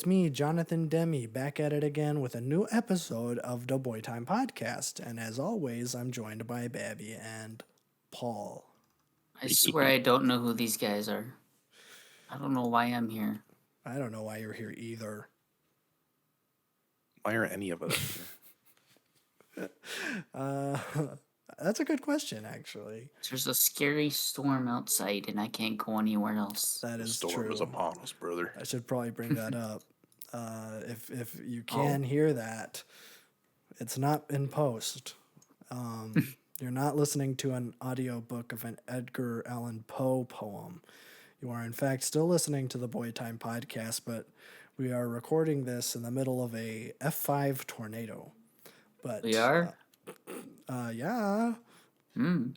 it's me, Jonathan Demi, back at it again with a new episode of the Boy Time Podcast. And as always, I'm joined by Babby and Paul. I swear I don't know who these guys are. I don't know why I'm here. I don't know why you're here either. Why are any of us here? That's a good question, actually. There's a scary storm outside and I can't go anywhere else. That The is storm true. is upon us, brother. I should probably bring that up. If you can hear that, it's not in post. You're not listening to an audiobook of an Edgar Allan Poe poem. You are, in fact, still listening to the Boy Time Podcast, but we are recording this in the middle of a F5 tornado. But We are? yeah. Hmm.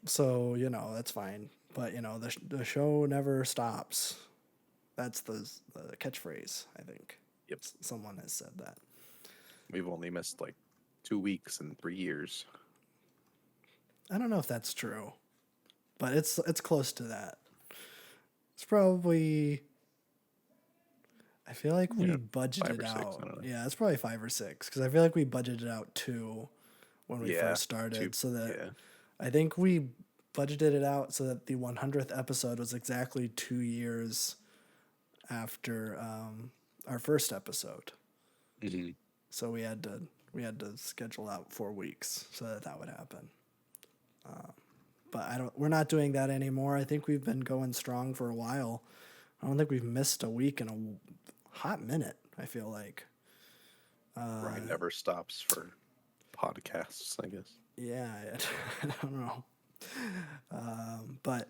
So, that's fine. But, the show never stops. That's the catchphrase, I think. Yep. Someone has said that. We've only missed like 2 weeks in 3 years. I don't know if that's true, but it's close to that. It's probably. I feel like we budgeted 5 or 6, out. I don't know. Yeah, it's probably 5 or 6 because I feel like we budgeted out 2 when we first started. So that I think we budgeted it out so that the 100th episode was exactly 2 years after our first episode. Mm-hmm. So we had to schedule out 4 weeks so that would happen. But we're not doing that anymore. I think we've been going strong for a while. I don't think we've missed a week in a hot minute, I feel like. Ryan never stops for podcasts, I guess. Yeah, I don't know. But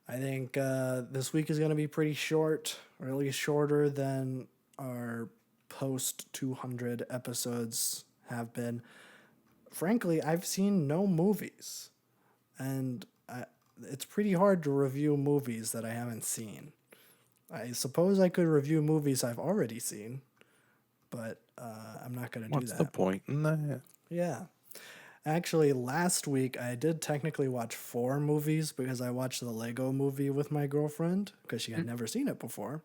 I think this week is going to be pretty short, or at least shorter than our post 200 episodes have been. Frankly, I've seen no movies, and it's pretty hard to review movies that I haven't seen. I suppose I could review movies I've already seen, but I'm not going to do that. What's the point in that? Yeah. Actually, last week I did technically watch 4 movies because I watched the Lego movie with my girlfriend because she had never seen it before.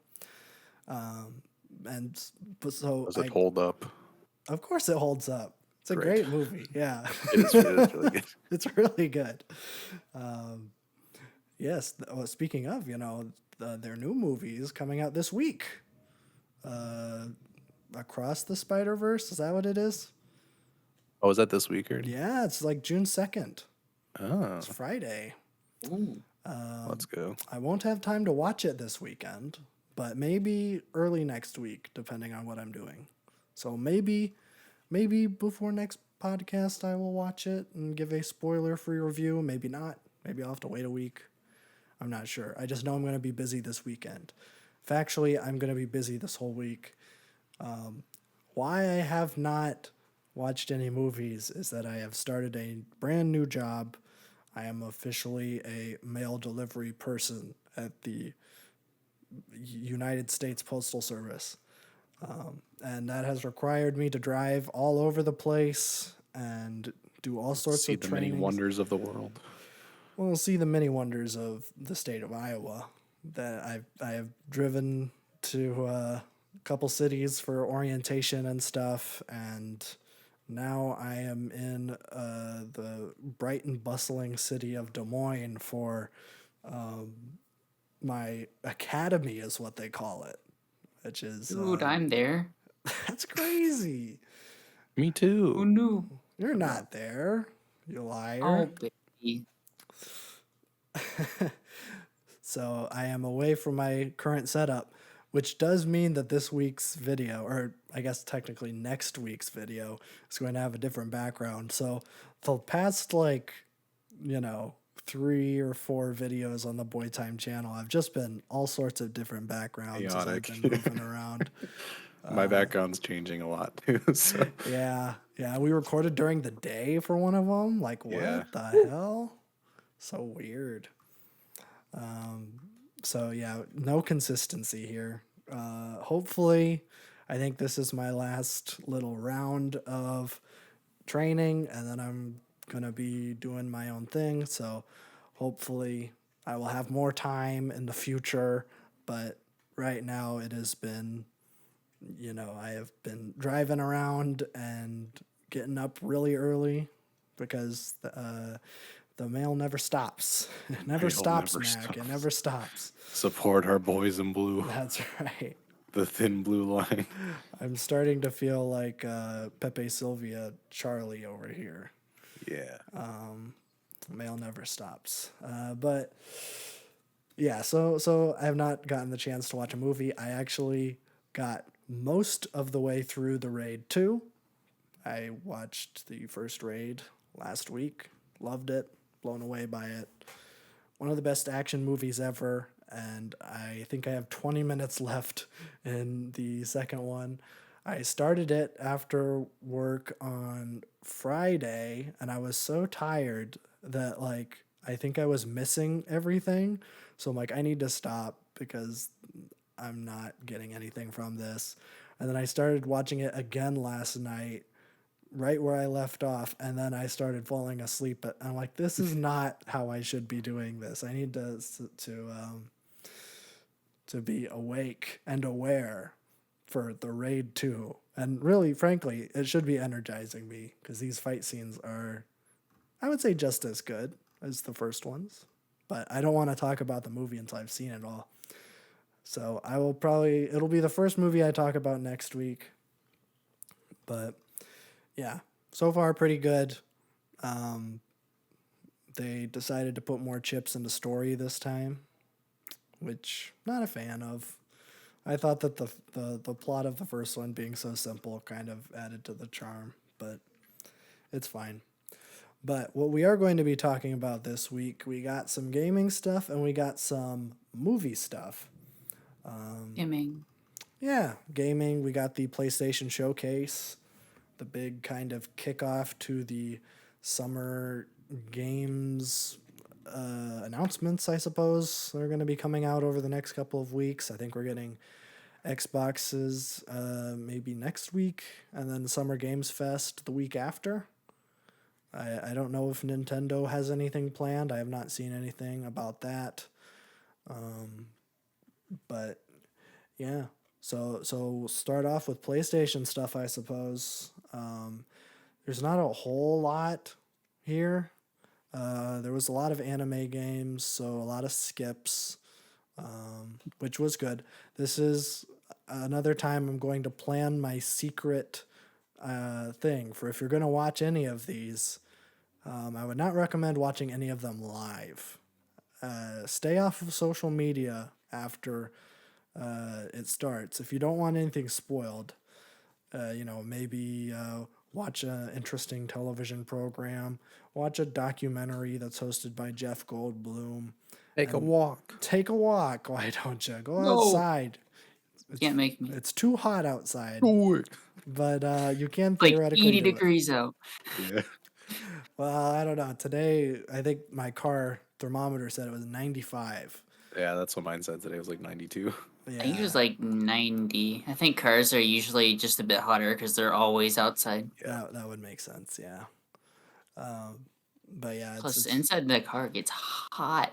Does it hold up? Of course it holds up. It's a great movie. Yeah. It is really good. It's really good. Yes. Speaking of, their new movies coming out this week. Across the Spider-Verse, is that what it is? Oh, is that this week already? Yeah, it's like June 2nd. Oh. It's Friday. Ooh. Let's go. I won't have time to watch it this weekend, but maybe early next week, depending on what I'm doing. So maybe before next podcast I will watch it and give a spoiler-free review. Maybe not. Maybe I'll have to wait a week. I'm not sure. I just know I'm going to be busy this weekend. Factually, I'm going to be busy this whole week. Why I have not watched any movies is that I have started a brand new job. I am officially a mail delivery person at the United States Postal Service. And that has required me to drive all over the place and do all sorts of trainings. See the many wonders of the world. Well, see the many wonders of the state of Iowa. That I have driven to a couple cities for orientation and stuff, and now I am in the bright and bustling city of Des Moines for my academy, is what they call it, which is Dude, I'm there. that's crazy. Me too. Who knew? You're not there, you liar. Oh, baby. So I am away from my current setup, which does mean that this week's video, or I guess technically next week's video, is going to have a different background. So the past 3 or 4 videos on the Boy Time channel, I've just been all sorts of different backgrounds as I've been moving around. My background's changing a lot too. So. Yeah, we recorded during the day for one of them. Like, what the hell? So weird. So yeah, no consistency here. Hopefully, I think this is my last little round of training, and then I'm gonna be doing my own thing. So hopefully, I will have more time in the future. But right now it has been, I have been driving around and getting up really early because the mail never stops. It never Mail stops, never Mac. It stops. never stops. Support our boys in blue. That's right. The thin blue line. I'm starting to feel like Pepe Sylvia Charlie over here. Yeah. Mail never stops. But yeah, so I have not gotten the chance to watch a movie. I actually got most of the way through the Raid 2. I watched the first Raid last week. Loved it. Blown away by it. One of the best action movies ever. And I think I have 20 minutes left in the second one. I started it after work on Friday, and I was so tired that, like, I think I was missing everything. So I'm like, I need to stop because I'm not getting anything from this. And then I started watching it again last night, right where I left off, and then I started falling asleep. But I'm like, this is not how I should be doing this. I need to be awake and aware for the Raid 2. And really, frankly, it should be energizing me because these fight scenes are, I would say, just as good as the first ones. But I don't want to talk about the movie until I've seen it all. So it'll be the first movie I talk about next week. But yeah, so far pretty good. They decided to put more chips into story this time, which not a fan of. I thought that the plot of the first one being so simple kind of added to the charm, but it's fine. But what we are going to be talking about this week, we got some gaming stuff and we got some movie stuff. Gaming. Yeah, gaming. We got the PlayStation Showcase, the big kind of kickoff to the summer games announcements, I suppose. They're going to be coming out over the next couple of weeks. I think we're getting Xboxes maybe next week, and then Summer Games Fest the week after. I don't know if Nintendo has anything planned. I have not seen anything about that. But yeah, so we'll start off with PlayStation stuff, I suppose. There's not a whole lot here. There was a lot of anime games, so a lot of skips, which was good. This is another time I'm going to plan my secret thing for if you're going to watch any of these. I would not recommend watching any of them live. Stay off of social media after it starts. If you don't want anything spoiled, maybe watch an interesting television program, watch a documentary that's hosted by Jeff Goldblum. Take a walk. Take a walk, why don't you? Go No. outside. Can't make me. It's too hot outside, Do it. but you can Like theoretically 80 do it. degrees out. Yeah. Well, I don't know. Today, I think my car thermometer said it was 95. Yeah, that's what mine said today. It was like 92. Yeah. I think it was like 90. I think cars are usually just a bit hotter because they're always outside. Yeah. That would make sense, yeah. But yeah, Plus, it's inside the car gets hot.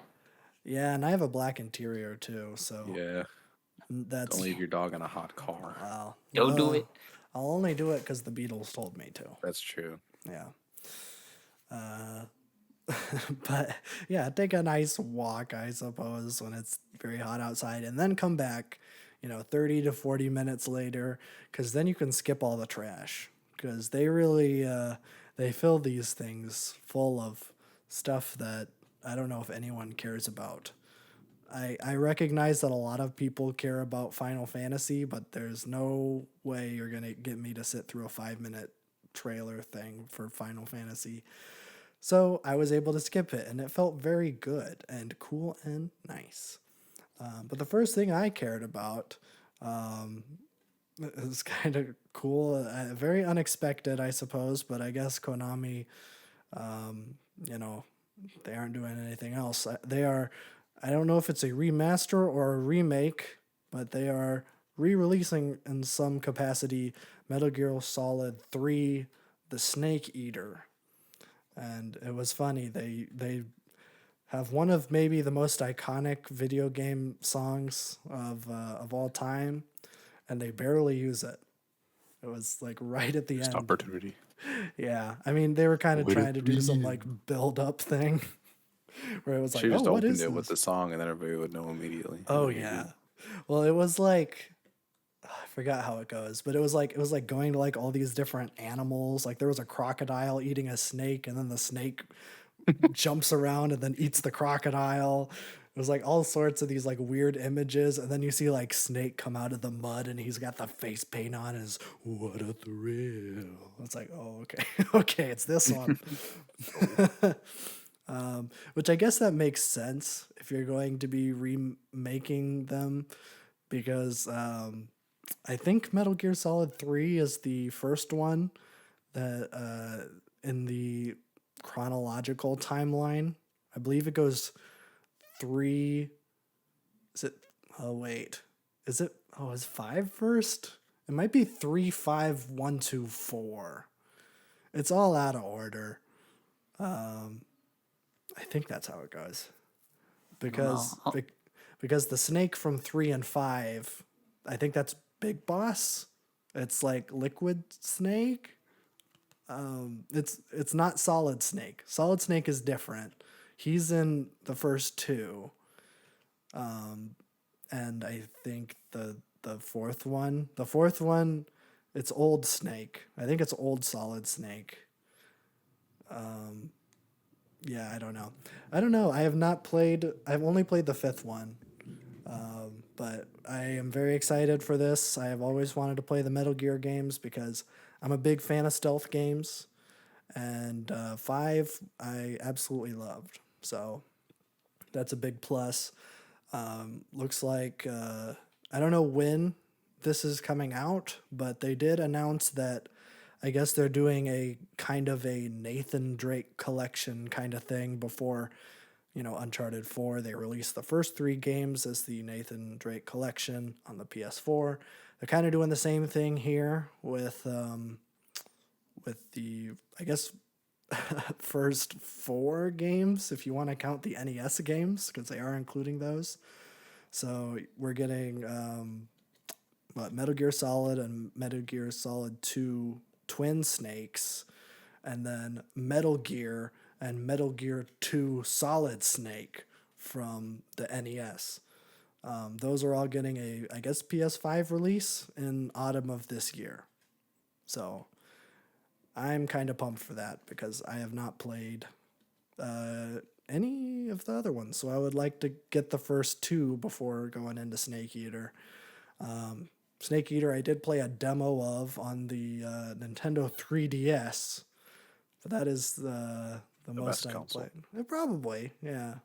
yeah, and I have a black interior too, so Yeah. that's Don't leave your dog in a hot car. well, Don't do it. I'll only do it because the Beatles told me to. That's true. Yeah. But yeah, take a nice walk, I suppose, when it's very hot outside, and then come back, 30 to 40 minutes later, because then you can skip all the trash. Because they really, they fill these things full of stuff that I don't know if anyone cares about. I recognize that a lot of people care about Final Fantasy, but there's no way you're going to get me to sit through a 5-minute trailer thing for Final Fantasy. So I was able to skip it, and it felt very good and cool and nice. But the first thing I cared about is kind of cool, very unexpected, I suppose, but I guess Konami, they aren't doing anything else. I don't know if it's a remaster or a remake, but they are re-releasing in some capacity Metal Gear Solid 3, The Snake Eater. And it was funny. They have one of maybe the most iconic video game songs of all time, and they barely use it. It was like right at the Missed end. opportunity. Yeah, I mean they were kind of What a trying to do some thrill. like build up thing where it was like, Should oh, just what opened is it with this? the song, and then everybody would know immediately. Oh Like, you're yeah. good. Well, it was like I forgot how it goes, but it was like going to like all these different animals. Like there was a crocodile eating a snake, and then the snake jumps around and then eats the crocodile. It was like all sorts of these like weird images, and then you see like Snake come out of the mud, and he's got the face paint on. His what a thrill! It's like, oh, okay, okay, it's this one. Which I guess that makes sense if you're going to be remaking them, because I think Metal Gear Solid 3 is the first one that in the chronological timeline. I believe it goes three. Is it? Oh wait, is it? Oh, is five first? It might be 3, 5, 1, 2, 4. It's all out of order. I think that's how it goes I don't know. because because the snake from 3 and 5, I think that's Big Boss. It's like Liquid Snake. It's not Solid Snake. Solid Snake is different. He's in the first two, and I think the fourth one, it's Old Snake. I think it's Old Solid Snake. Yeah, I don't know. I don't know. I have not played. I've only played the fifth one, but I am very excited for this. I have always wanted to play the Metal Gear games because I'm a big fan of stealth games, and five I absolutely loved. So that's a big plus. Looks like I don't know when this is coming out, but they did announce that I guess they're doing a kind of a Nathan Drake collection kind of thing before, Uncharted 4. They released the first three games as the Nathan Drake collection on the PS4. They're kind of doing the same thing here with the, I guess, first four games, if you want to count the NES games, because they are including those. So we're getting Metal Gear Solid and Metal Gear Solid 2 Twin Snakes, and then Metal Gear and Metal Gear 2 Solid Snake from the NES. Those are all getting a, I guess, PS5 release in autumn of this year. So I'm kind of pumped for that because I have not played any of the other ones. So I would like to get the first two before going into Snake Eater. Snake Eater, I did play a demo of on the Nintendo 3DS, but that is the most best I've console. played. Probably, yeah.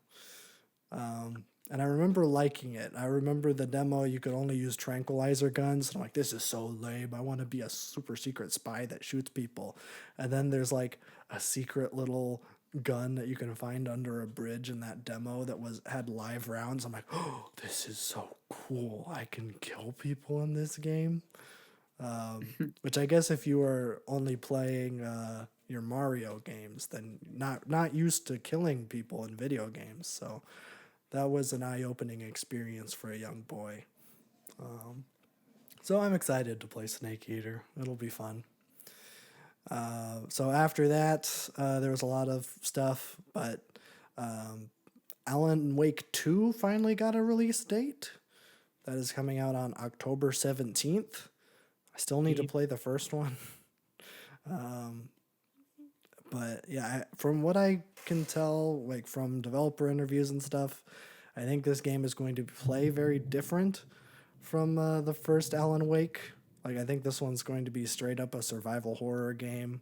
And I remember liking it. I remember the demo, you could only use tranquilizer guns. And I'm like, this is so lame. I want to be a super secret spy that shoots people. And then there's like a secret little gun that you can find under a bridge in that demo that had live rounds. I'm like, oh, this is so cool. I can kill people in this game. Which I guess if you were only playing your Mario games, then not used to killing people in video games. So that was an eye-opening experience for a young boy. So I'm excited to play Snake Eater. It'll be fun. So after that, there was a lot of stuff, but Alan Wake 2 finally got a release date. That is coming out on October 17th. I still need to play the first one. But yeah, from what I can tell, like from developer interviews and stuff, I think this game is going to play very different from the first Alan Wake. Like I think this one's going to be straight up a survival horror game.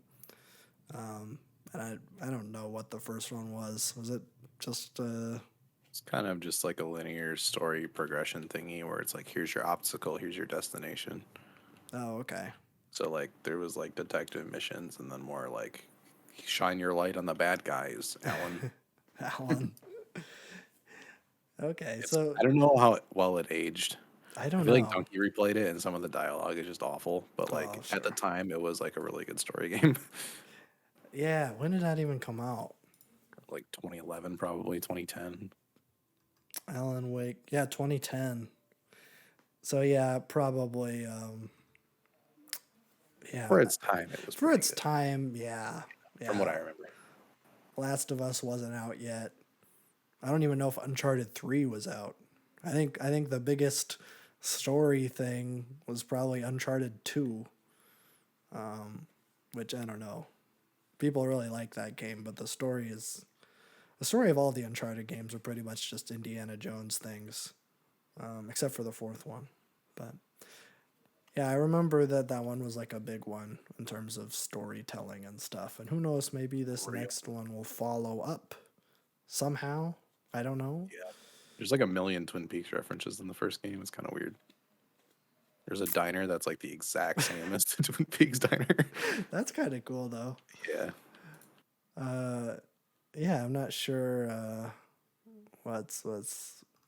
And I don't know what the first one was. Was it just It's kind of just like a linear story progression thingy where it's like, here's your obstacle, here's your destination. oh, okay. So like there was like detective missions and then more like shine your light on the bad guys, Alan. Alan. Okay, It's so I don't know how well it aged. I I don't feel like know. Donkey replayed it and some of the dialogue is just awful, but like Oh, at the sure. time it was like a really good story game. Yeah, when did that even come out? like 2011, probably 2010. Alan Wake, yeah, 2010. So yeah, probably. Yeah, For its time, it was for pretty its good, time, yeah, from what yeah. I remember. Last of Us wasn't out yet. I don't even know if Uncharted 3 was out. I think the biggest story thing was probably Uncharted 2, which I don't know. People really like that game, but the story of all the Uncharted games are pretty much just Indiana Jones things, except for the fourth one. But yeah, I remember that one was like a big one in terms of storytelling and stuff. And who knows, maybe this Real. next one will follow up somehow. I don't know. Yeah. There's like a million Twin Peaks references in the first game. It's kind of weird. There's a diner that's like the exact same as the Twin Peaks diner. That's kind of cool though. Yeah. Yeah, I'm not sure what's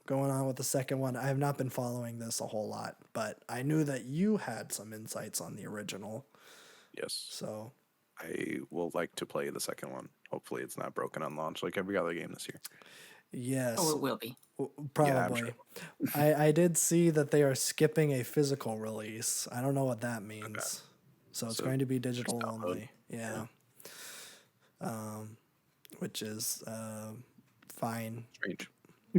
going on with the second one. I have not been following this a whole lot, but I knew that you had some insights on the original. Yes. So I will like to play the second one. Hopefully, it's not broken on launch like every other game this year. yes, Oh, it will be. Yeah, I'm probably. sure. I did see that they are skipping a physical release. I don't know what that means. So it's So, going to be just digital download. only. Yeah. Which is fine. Strange.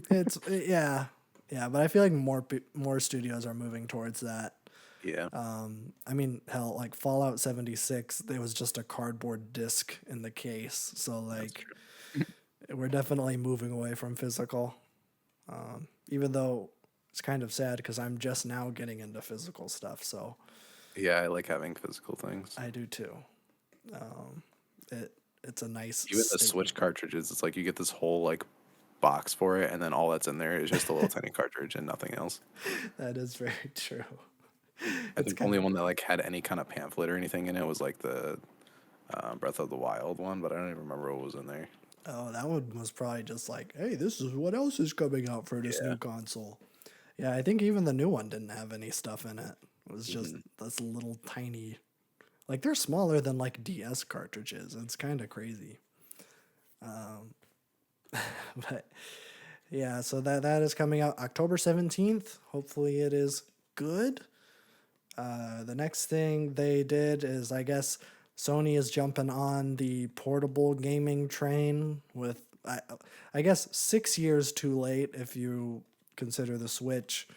It's yeah, yeah, but I feel like more studios are moving towards that. Yeah. I mean, hell, like Fallout 76, there was just a cardboard disc in the case. So like, we're definitely moving away from physical. Even though it's kind of sad because I'm just now getting into physical stuff. So Yeah, I like having physical things. I do too. It's a nice Even the state. Switch cartridges, it's like you get this whole like box for it, and then all that's in there is just a little tiny cartridge and nothing else. That is very true. I think the only one that like had any kind of pamphlet or anything in it was like the Breath of the Wild one, but I don't even remember what was in there. Oh, that one was probably just like, hey, this is what else is coming out for this Yeah. new console. Yeah, I think even the new one didn't have any stuff in it. It was just this little tiny, like they're smaller than like DS cartridges. It's kind of crazy. But yeah, so that is coming out October 17th. Hopefully it is good. The next thing they did is, I guess, Sony is jumping on the portable gaming train with, I guess, 6 years too late if you consider the Switch.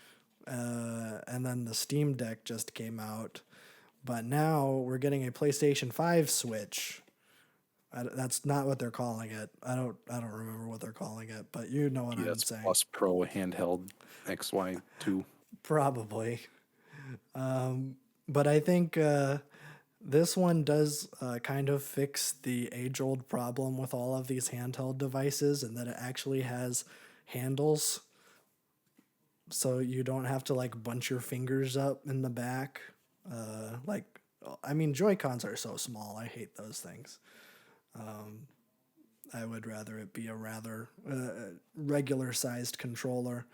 And then the Steam Deck just came out. But now we're getting a PlayStation 5 Switch. That's not what they're calling it. I don't remember what they're calling it, but you know what I'm PS saying. Plus Pro handheld XY2. Probably. But I think this one does kind of fix the age-old problem with all of these handheld devices, and that it actually has handles, so you don't have to like bunch your fingers up in the back. Like, I mean, Joy-Cons are so small. I hate those things. I would rather it be a rather regular-sized controller.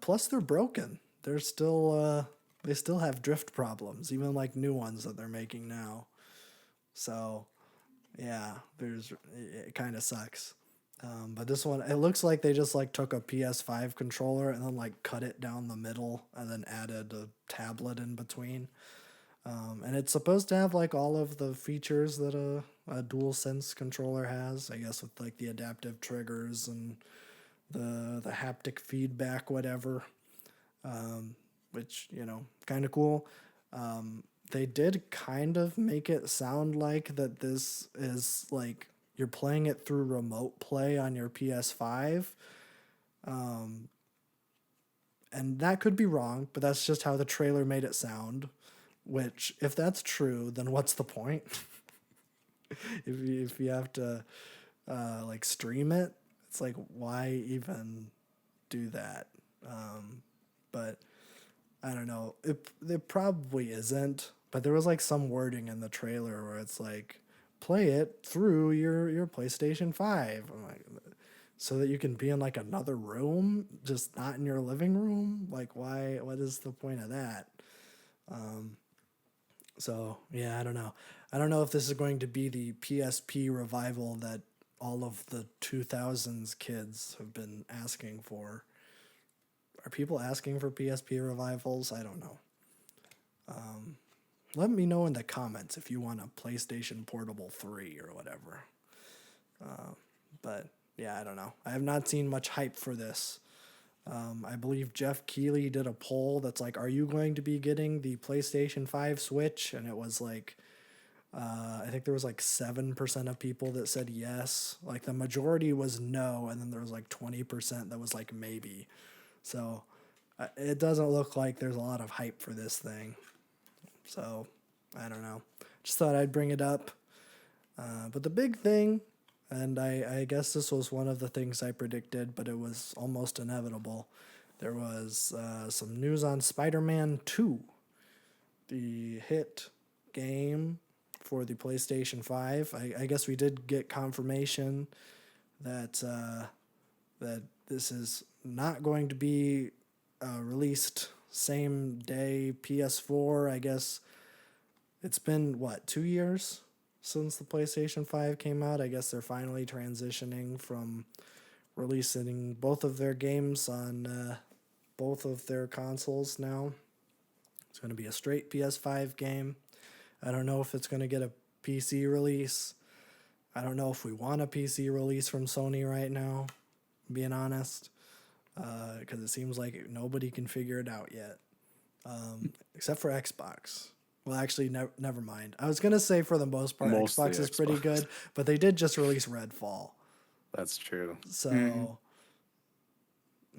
Plus, they're broken. They're still they still have drift problems, even like new ones that they're making now. So, yeah, it kind of sucks. But this one, it looks like they just like took a PS5 controller and then like cut it down the middle and then added a tablet in between. And it's supposed to have like all of the features that a DualSense controller has, I guess, with like the adaptive triggers and the haptic feedback, whatever. Which, kind of cool. They did kind of make it sound like that this is like you're playing it through remote play on your PS5. And that could be wrong, but that's just how the trailer made it sound. Which, if that's true, then what's the point? if you have to like stream it, it's like, why even do that? But I don't know. It probably isn't, but there was like some wording in the trailer where it's like, play it through your PlayStation 5. I'm like, so that you can be in like another room, just not in your living room? Like, why? What is the point of that? So, yeah, I don't know. I don't know if this is going to be the PSP revival that all of the 2000s kids have been asking for. Are people asking for PSP revivals? I don't know. Let me know in the comments if you want a PlayStation Portable 3 or whatever. But yeah, I don't know. I have not seen much hype for this. I believe Jeff Keighley did a poll that's like, are you going to be getting the PlayStation 5 Switch? And it was like, I think there was like 7% of people that said yes. Like the majority was no, and then there was like 20% that was like maybe. So it doesn't look like there's a lot of hype for this thing. So I don't know. Just thought I'd bring it up. But the big thing, and I guess this was one of the things I predicted, but it was almost inevitable. There was some news on Spider-Man 2, the hit game for the PlayStation 5. I guess we did get confirmation that that this is not going to be released same day PS4. I guess it's been, 2 years since the PlayStation 5 came out. I guess they're finally transitioning from releasing both of their games on both of their consoles now. It's going to be a straight PS5 game. I don't know if it's going to get a PC release. I don't know if we want a PC release from Sony right now, being honest, because it seems like nobody can figure it out yet, except for Xbox. Well, actually, never mind. I was going to say for the most part, Mostly Xbox is pretty Xbox. good, but they did just release Redfall. That's true. So,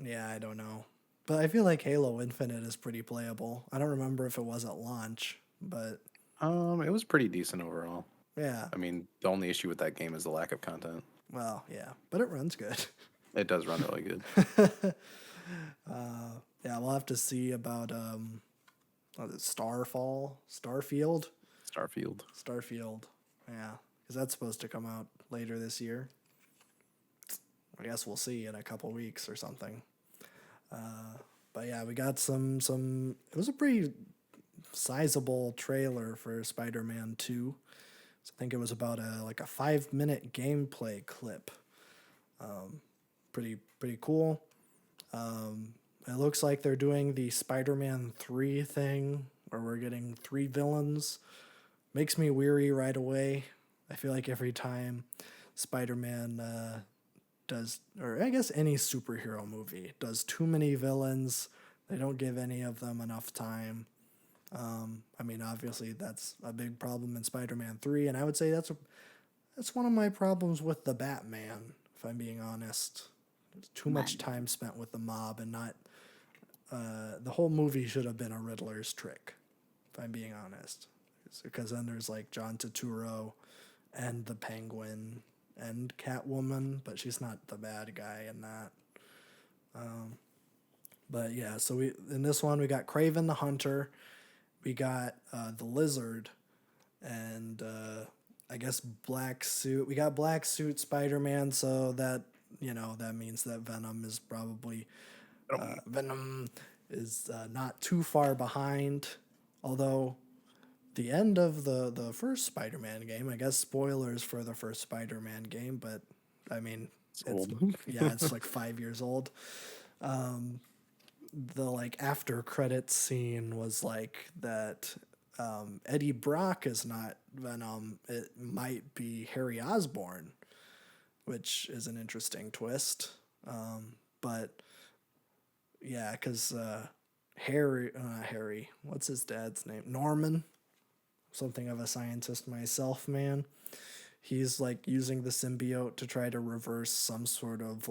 yeah, I don't know. But I feel like Halo Infinite is pretty playable. I don't remember if it was at launch, but It was pretty decent overall. yeah. I mean, the only issue with that game is the lack of content. Well, yeah, but it runs good. It does run really good. Yeah, we'll have to see about what is it, Starfield. Starfield. Yeah, because that's supposed to come out later this year. I guess we'll see in a couple weeks or something. But yeah, we got some. It was a pretty sizable trailer for Spider-Man 2. So I think it was about a 5-minute gameplay clip. Pretty cool. It looks like they're doing the Spider-Man 3 thing, where we're getting 3 villains. Makes me weary right away. I feel like every time Spider-Man does, or I guess any superhero movie, does too many villains, they don't give any of them enough time. I mean, obviously, that's a big problem in Spider-Man 3, and I would say that's one of my problems with the Batman, if I'm being honest. There's too much time spent with the mob and not... the whole movie should have been a Riddler's trick, if I'm being honest. Because then there's like John Turturro and the Penguin and Catwoman, but she's not the bad guy in that. But yeah, so in this one we got Kraven the Hunter, we got the Lizard, and I guess Black Suit. We got Black Suit Spider-Man, so that that means that Venom is probably not too far behind, although the end of the first Spider-Man game, I guess spoilers for the first Spider-Man game, but I mean, It's old. Yeah, it's like 5 years old. The after credits scene was like that Eddie Brock is not Venom. It might be Harry Osborn, which is an interesting twist. But yeah, because Harry, what's his dad's name? Norman, something of a scientist myself, man. He's using the symbiote to try to reverse some sort of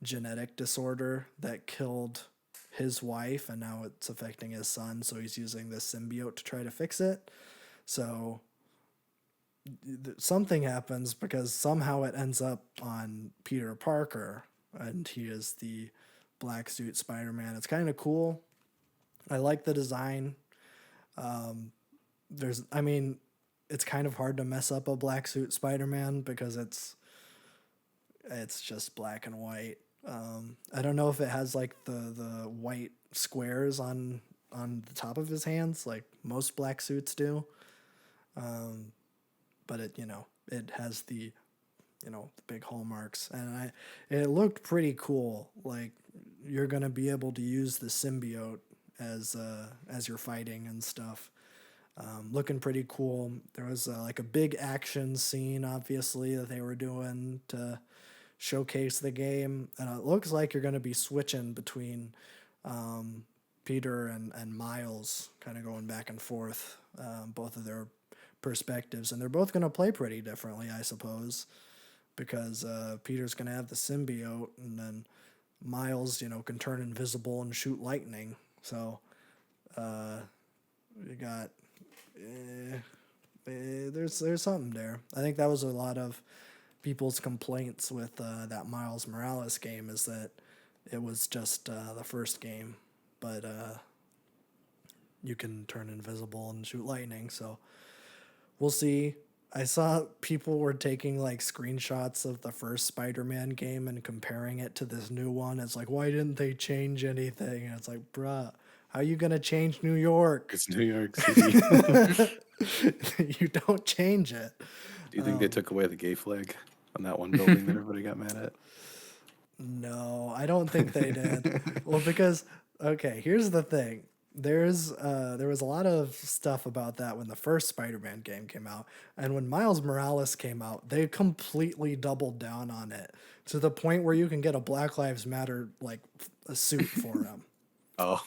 genetic disorder that killed his wife, and now it's affecting his son, so he's using this symbiote to try to fix it. So something happens because somehow it ends up on Peter Parker, and he is the Black Suit Spider-Man. It's kind of cool. I like the design. It's kind of hard to mess up a Black Suit Spider-Man because it's just black and white. I don't know if it has the white squares on the top of his hands like most black suits do. But it has the the big hallmarks, and it looked pretty cool. Like you're gonna be able to use the symbiote as you're fighting and stuff. Looking pretty cool. There was like a big action scene, obviously, that they were doing to showcase the game, and it looks like you're going to be switching between Peter and Miles, kind of going back and forth, both of their perspectives, and they're both going to play pretty differently, I suppose, because Peter's going to have the symbiote, and then Miles, can turn invisible and shoot lightning. So you got there's something there. I think that was a lot of people's complaints with that Miles Morales game, is that it was just the first game, but you can turn invisible and shoot lightning. So we'll see. I saw people were taking like screenshots of the first Spider-Man game and comparing it to this new one. It's like, why didn't they change anything? And it's like, bruh, how you gonna change New York? It's New York City. You don't change it. Do you think they took away the gay flag on that one building that everybody got mad at? No, I don't think they did. Well, because okay, here's the thing. There was a lot of stuff about that when the first Spider-Man game came out, and when Miles Morales came out, they completely doubled down on it to the point where you can get a Black Lives Matter like a suit for him. Oh,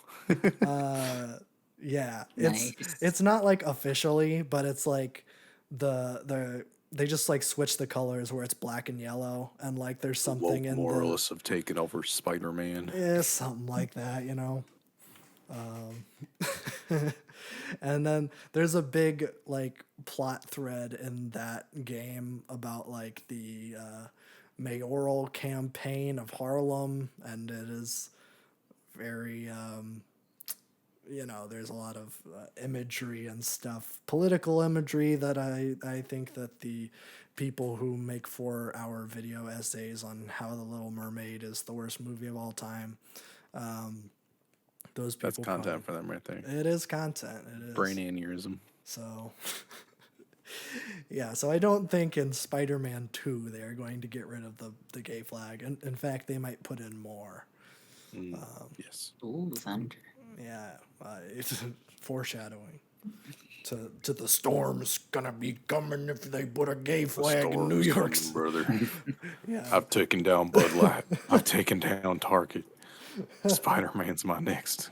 Yeah, Nice. it's not like officially, but it's like they just like switch the colors where it's black and yellow, and like there's something woke in the moralists have taken over Spider-Man. something like that, And then there's a big like plot thread in that game about like the mayoral campaign of Harlem, and it is very there's a lot of imagery and stuff, political imagery, that I think that the people who make 4-hour video essays on how The Little Mermaid is the worst movie of all time, those people That's content for them right there. it is content. It is. Brain aneurysm. So, yeah, so I don't think in Spider-Man 2 they are going to get rid of the gay flag. In fact, they might put in more. Yes. Ooh, thunder. Yeah, it's foreshadowing to the storm's gonna be coming if they put a gay flag in New York. Brother. Yeah, I've taken down Bud Light. I've taken down Target. Spider-Man's my next.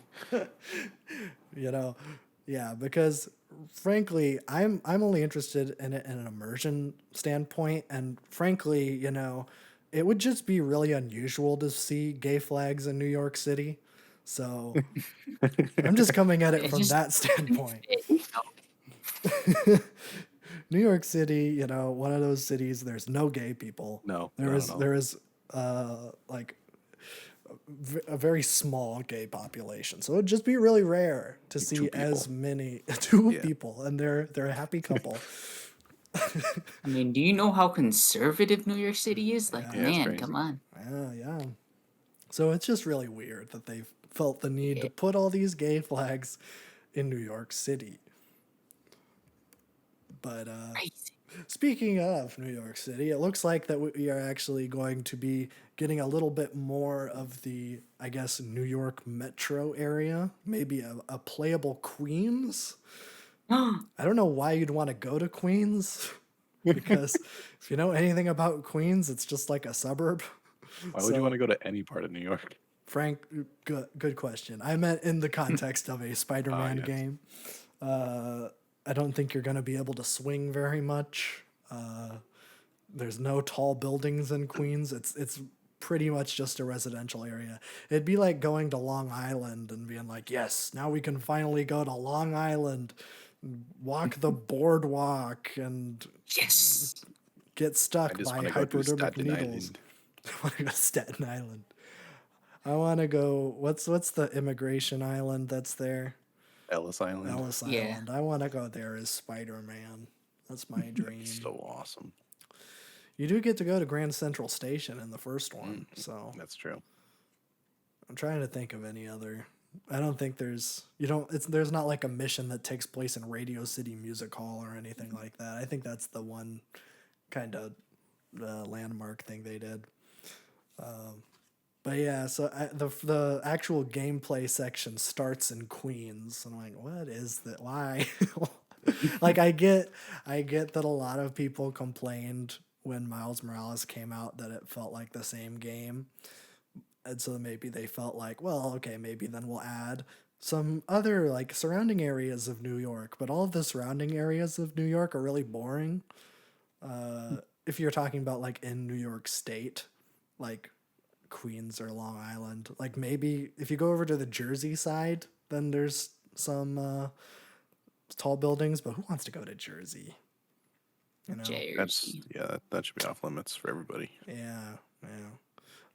yeah, because frankly, I'm only interested in it in an immersion standpoint, and frankly, it would just be really unusual to see gay flags in New York City. So I'm just coming at it from that standpoint. New York City, one of those cities, there's no gay people. No, There not is at all. there is like a very small gay population. So it'd just be really rare to see two as people. many two Yeah. people, and they're a happy couple. I mean, do you know how conservative New York City is? Like, Yeah, it's man, crazy. come on. Yeah. So it's just really weird that they've felt the need to put all these gay flags in New York City. But Crazy. speaking of New York City, it looks like that we are actually going to be getting a little bit more of the, I guess, New York metro area, maybe a playable Queens. I don't know why you'd want to go to Queens, because if you know anything about Queens, it's just like a suburb. Why would you want to go to any part of New York? Frank, good question. I meant in the context of a Spider-Man yes. game. I don't think you're going to be able to swing very much. There's no tall buildings in Queens. It's pretty much just a residential area. It'd be like going to Long Island and being like, yes, now we can finally go to Long Island, walk the boardwalk, and Yes. get I stuck just by want to go to hypodermic Staten needles. Island. I want to go to Staten Island. I want to go. What's the immigration island that's there? Ellis Island. Ellis Yeah. Island. I want to go there as Spider-Man. That's my dream. So awesome. You do get to go to Grand Central Station in the first one, so That's true. I'm trying to think of any other. I don't think there's there's not like a mission that takes place in Radio City Music Hall or anything like that. I think that's the one kind of landmark thing they did. But yeah, so the actual gameplay section starts in Queens, and I'm like, what is that? Why? Like I get that a lot of people complained when Miles Morales came out that it felt like the same game, and so maybe they felt like, well, okay, maybe then we'll add some other like surrounding areas of New York, but all of the surrounding areas of New York are really boring. If you're talking about like in New York State, like Queens or Long Island. Like maybe if you go over to the Jersey side, then there's some tall buildings, but who wants to go to Jersey? You know? That's Jersey. that should be off limits for everybody. Yeah, yeah.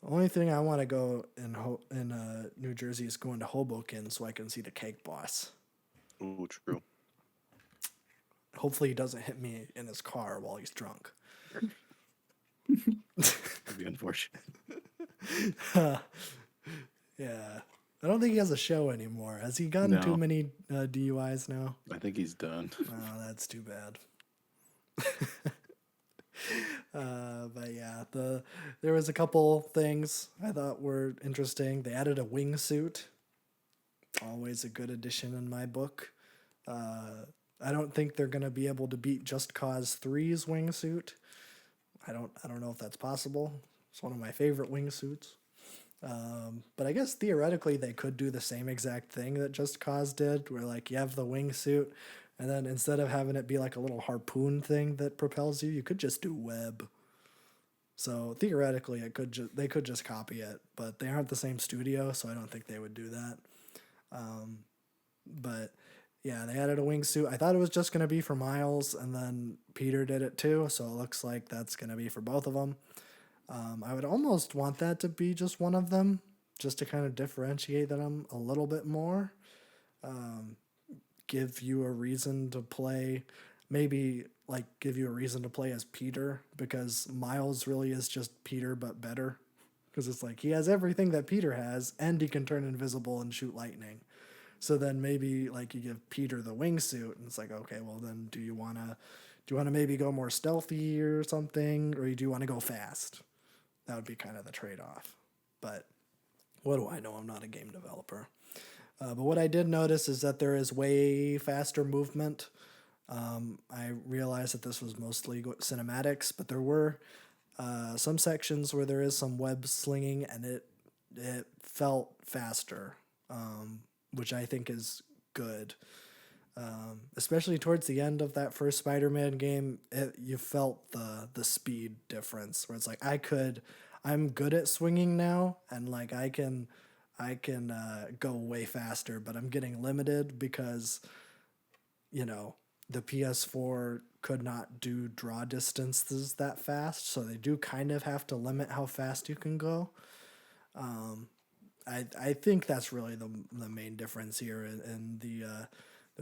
The only thing I want to go in New Jersey is going to Hoboken so I can see the cake boss. Ooh, true. Hopefully he doesn't hit me in his car while he's drunk. That'd be unfortunate. Yeah. I don't think he has a show anymore. Has he gotten too No. many DUIs now? I think he's done. Oh, that's too bad. But yeah, there was a couple things I thought were interesting. They added a wingsuit. Always a good addition in my book. I don't think they're gonna be able to beat Just Cause 3's wingsuit. I don't know if that's possible. It's one of my favorite wingsuits. But I guess theoretically they could do the same exact thing that Just Cause did, where like you have the wingsuit, and then instead of having it be like a little harpoon thing that propels you, you could just do web. So theoretically, they could just copy it, but they aren't the same studio, so I don't think they would do that. But yeah, they added a wingsuit. I thought it was just gonna be for Miles, and then Peter did it too, so it looks like that's gonna be for both of them. I would almost want that to be just one of them, just to kind of differentiate them a little bit more. Give you a reason to play, maybe like give you a reason to play as Peter, because Miles really is just Peter but better. Because it's like he has everything that Peter has, and he can turn invisible and shoot lightning. So then maybe like you give Peter the wingsuit, and it's like, okay, well then do you wanna maybe go more stealthy or something, or do you want to go fast? That would be kind of the trade-off. But what do I know? I'm not a game developer. But what I did notice is that there is way faster movement. I realized that this was mostly cinematics, but there were some sections where there is some web slinging, and it felt faster, which I think is good. Especially towards the end of that first Spider-Man game, you felt the speed difference, where it's like I'm good at swinging now, and like I can go way faster, but I'm getting limited because the PS4 could not do draw distances that fast, so they do kind of have to limit how fast you can go. I think that's really the main difference here in the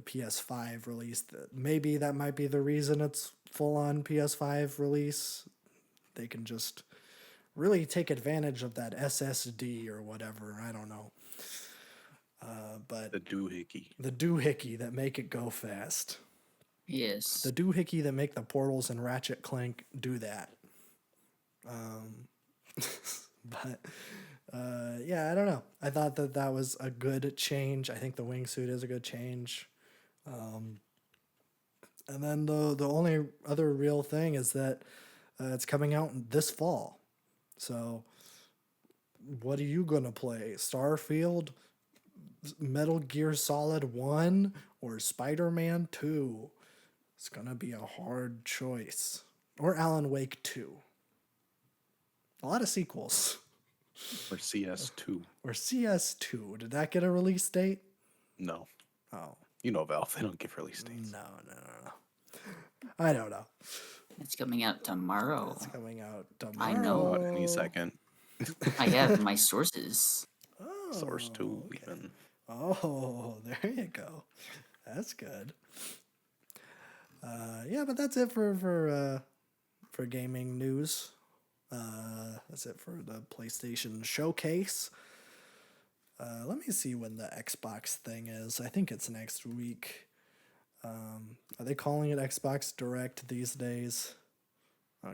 PS5 release. Maybe that might be the reason it's full on PS5 release. They can just really take advantage of that SSD or whatever. I don't know. But The doohickey. the doohickey that make it go fast. Yes. The doohickey that make the portals and Ratchet Clank do that. But yeah, I don't know. I thought that was a good change. I think the wingsuit is a good change. And then the only other real thing is that it's coming out this fall. So what are you gonna play? Starfield, Metal Gear Solid 1, or Spider-Man 2? It's gonna be a hard choice. Or Alan Wake 2. A lot of sequels. Or CS2. Or CS2. Did that get a release date? No. Oh. You know Valve, they don't give release dates. No. I don't know. It's coming out tomorrow. It's coming out tomorrow. I know. Any second. I have my sources. Oh, Source 2 okay. even. Oh, there you go. That's good. Yeah, but that's it for gaming news. That's it for the PlayStation Showcase. Let me see when the Xbox thing is. I think it's next week. Are they calling it Xbox Direct these days?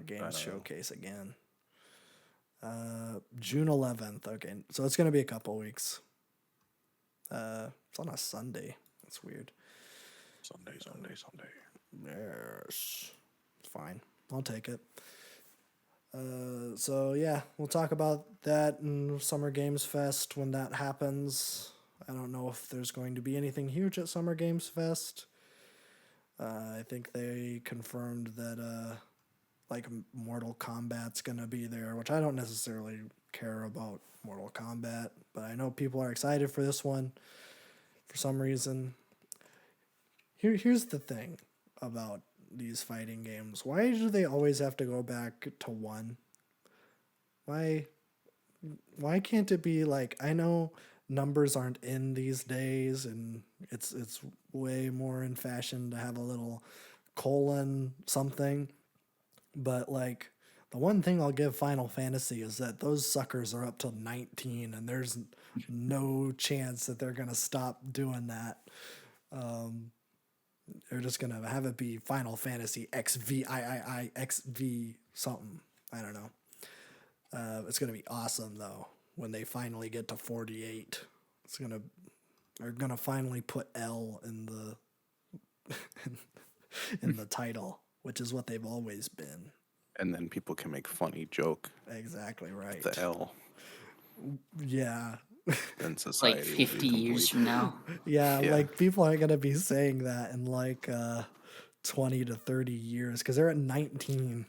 Games know. Showcase again. June 11th. Okay, so it's gonna be a couple weeks. It's on a Sunday. That's weird. Sunday. Yes, it's fine. I'll take it. So yeah, we'll talk about that in Summer Games Fest when that happens. I don't know if there's going to be anything huge at Summer Games Fest. I think they confirmed that like Mortal Kombat's gonna be there, which I don't necessarily care about Mortal Kombat, but I know people are excited for this one for some reason. Here's the thing about these fighting games. Why do they always have to go back to one? Why can't it be like, I know numbers aren't in these days and it's way more in fashion to have a little colon something, but like the one thing I'll give Final Fantasy is that those suckers are up to 19 and there's no chance that they're going to stop doing that. They're just going to have it be Final Fantasy XVIII XV something. I don't know. It's going to be awesome though when they finally get to 48. They're going to finally put L in the in the title, which is what they've always been. And then people can make funny joke. Exactly right. The L. Yeah. And society Like will 50 be years complete. from now. Yeah, Yeah. like people aren't going to be saying that in like 20 to 30 years because they're at 19.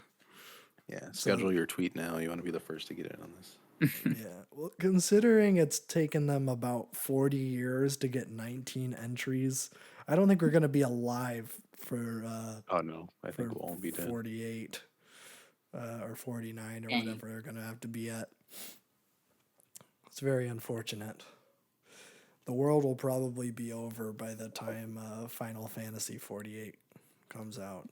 Yeah. Schedule your tweet now. You want to be the first to get in on this. Yeah. Well, considering it's taken them about 40 years to get 19 entries, I don't think we're going to be alive for Oh no, I think for we'll all be dead. 48 or 49 or Dang. whatever they're going to have to be at. It's very unfortunate. The world will probably be over by the time Final Fantasy 48 comes out,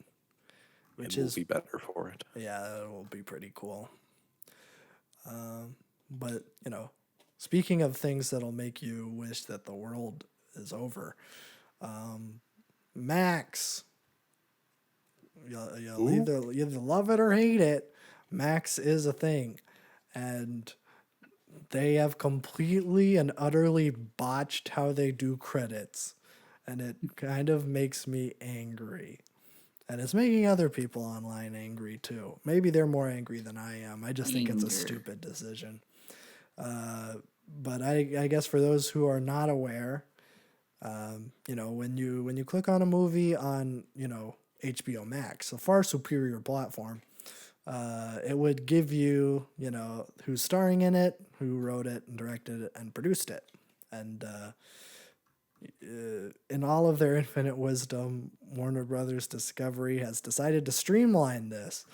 which It will is be better for it. yeah, it will be pretty cool. But you know, speaking of things that'll make you wish that the world is over, Max, you'll either love it or hate it. Max is a thing, and they have completely and utterly botched how they do credits, and it kind of makes me angry. And it's making other people online angry too. Maybe they're more angry than I am. I just think it's a Anger. stupid decision. But I guess for those who are not aware, you know, when you click on a movie on, you know, HBO Max, a far superior platform, it would give you, you know, who's starring in it, who wrote it and directed it and produced it. And in all of their infinite wisdom, Warner Brothers Discovery has decided to streamline this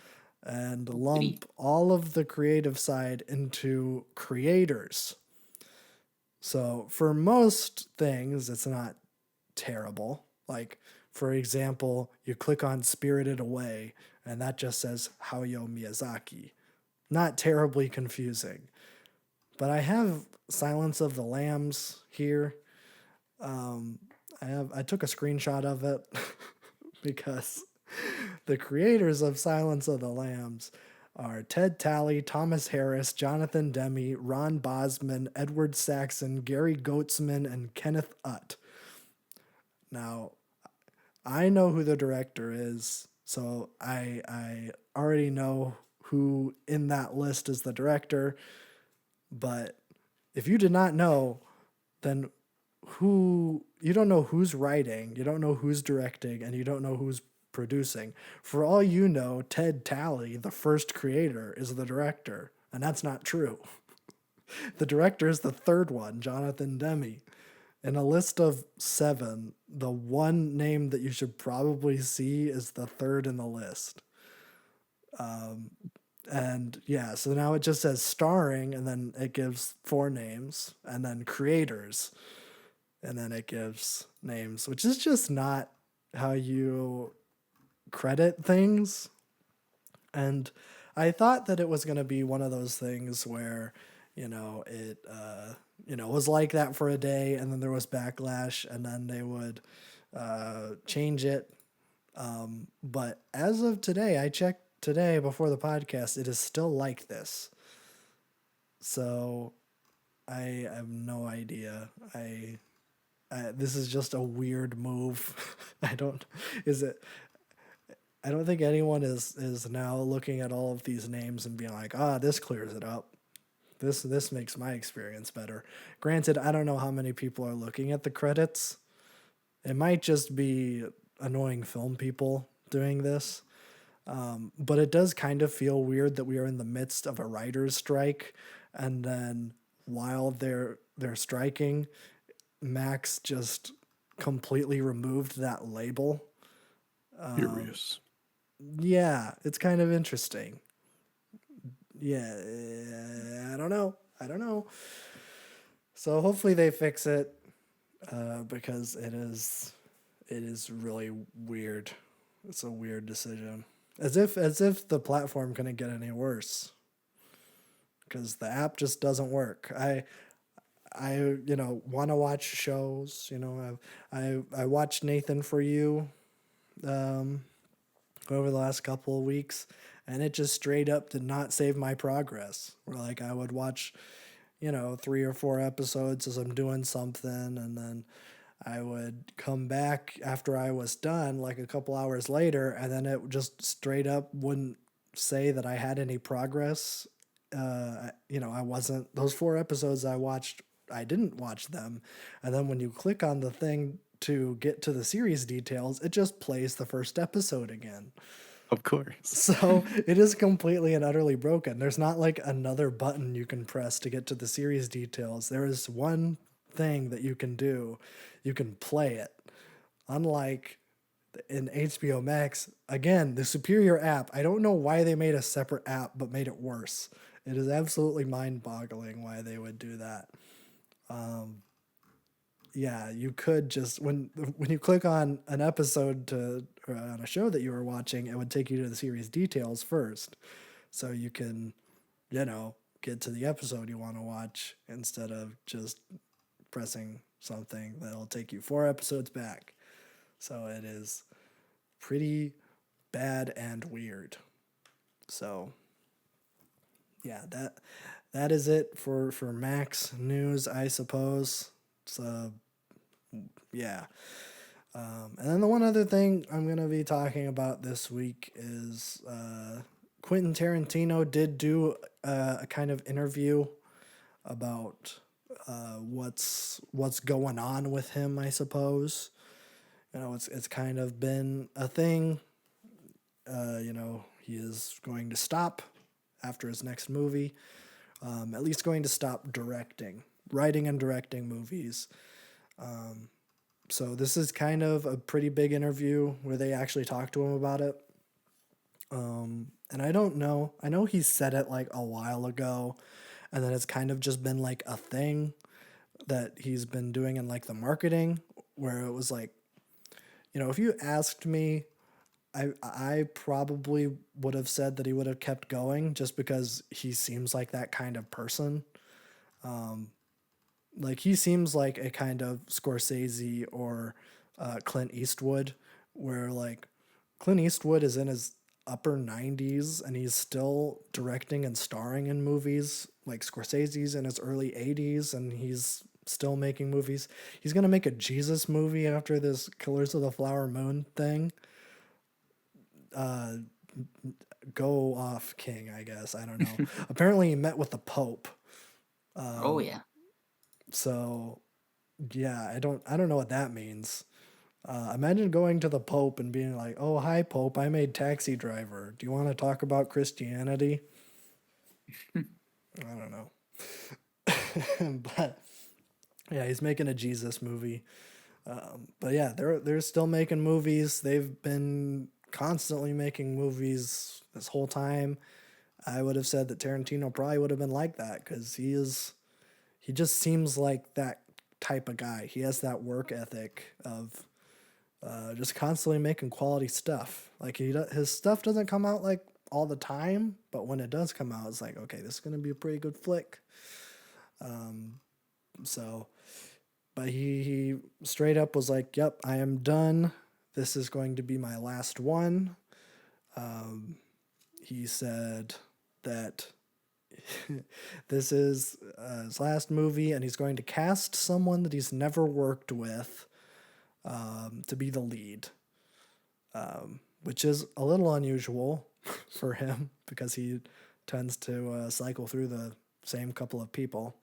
and lump all of the creative side into creators. So for most things, it's not terrible. Like, for example, you click on Spirited Away, and that just says Hayao Miyazaki. Not terribly confusing. But I have Silence of the Lambs here. I took a screenshot of it because the creators of Silence of the Lambs are Ted Talley, Thomas Harris, Jonathan Demme, Ron Bosman, Edward Saxon, Gary Goetzman, and Kenneth Utt. Now, I know who the director is, so I already know who in that list is the director. But if you did not know, then you don't know who's writing, you don't know who's directing, and you don't know who's producing. For all you know, Ted Talley, the first creator, is the director, and that's not true. The director is the third one, Jonathan Demme. In a list of 7, the one name that you should probably see is the third in the list. And yeah, so now it just says starring, and then it gives 4 names, and then creators, and then it gives names, which is just not how you credit things. And I thought that it was going to be one of those things where, you know, it was like that for a day, and then there was backlash, and then they would change it. But as of today, I checked today before the podcast, it is still like this. So I have no idea. This is just a weird move. I don't is it I don't think anyone is now looking at all of these names and being like, this clears it up. This makes my experience better. Granted, I don't know how many people are looking at the credits. It might just be annoying film people doing this. But it does kind of feel weird that we are in the midst of a writer's strike, and then while they're striking, Max just completely removed that label. Furious. Yeah, it's kind of interesting. Yeah, I don't know. So hopefully they fix it, because it is really weird. It's a weird decision. As if the platform couldn't get any worse. Because the app just doesn't work. I want to watch shows. I watched Nathan For You over the last couple of weeks, and it just straight up did not save my progress. Where like I would watch, 3 or 4 episodes as I'm doing something, and then I would come back after I was done, like a couple hours later, and then it just straight up wouldn't say that I had any progress. I wasn't, those 4 episodes I watched, I didn't watch them. And then when you click on the thing to get to the series details, it just plays the first episode again. Of course. So it is completely and utterly broken. There's not like another button you can press to get to the series details. There is one thing that you can do. You can play it. Unlike in HBO Max, again, the superior app. I don't know why they made a separate app but made it worse. It is absolutely mind-boggling why they would do that. Yeah, you could just when you click on an episode or on a show that you were watching, it would take you to the series details first, so you can, get to the episode you want to watch instead of just pressing something that'll take you 4 episodes back. So it is pretty bad and weird. So yeah, that is it for Max news, I suppose. So yeah. And then the one other thing I'm going to be talking about this week is Quentin Tarantino did do a kind of interview about what's going on with him, I suppose. It's kind of been a thing. He is going to stop after his next movie, at least going to stop writing and directing movies. So this is kind of a pretty big interview where they actually talk to him about it. And I don't know. I know he said it like a while ago, and then it's kind of just been like a thing that he's been doing in like the marketing, where it was like, if you asked me, I probably would have said that he would have kept going just because he seems like that kind of person. Like he seems like a kind of Scorsese or Clint Eastwood, where like Clint Eastwood is in his upper 90s and he's still directing and starring in movies. Like Scorsese's in his early 80s and he's still making movies. He's going to make a Jesus movie after this Killers of the Flower Moon thing. Go off, King, I guess. I don't know. Apparently he met with the Pope. Oh yeah. So yeah, I don't know what that means. Imagine going to the Pope and being like, "Oh, hi, Pope. I made Taxi Driver. Do you want to talk about Christianity?" I don't know. But yeah, he's making a Jesus movie. But yeah, they're still making movies. They've been constantly making movies this whole time. I would have said that Tarantino probably would have been like that because he just seems like that type of guy. He has that work ethic of just constantly making quality stuff. Like his stuff doesn't come out like all the time, but when it does come out, it's like, okay, this is gonna be a pretty good flick. But he straight up was like, "Yep, I am done. This is going to be my last one." he said that this is his last movie, and he's going to cast someone that he's never worked with to be the lead, which is a little unusual for him because he tends to cycle through the same couple of people.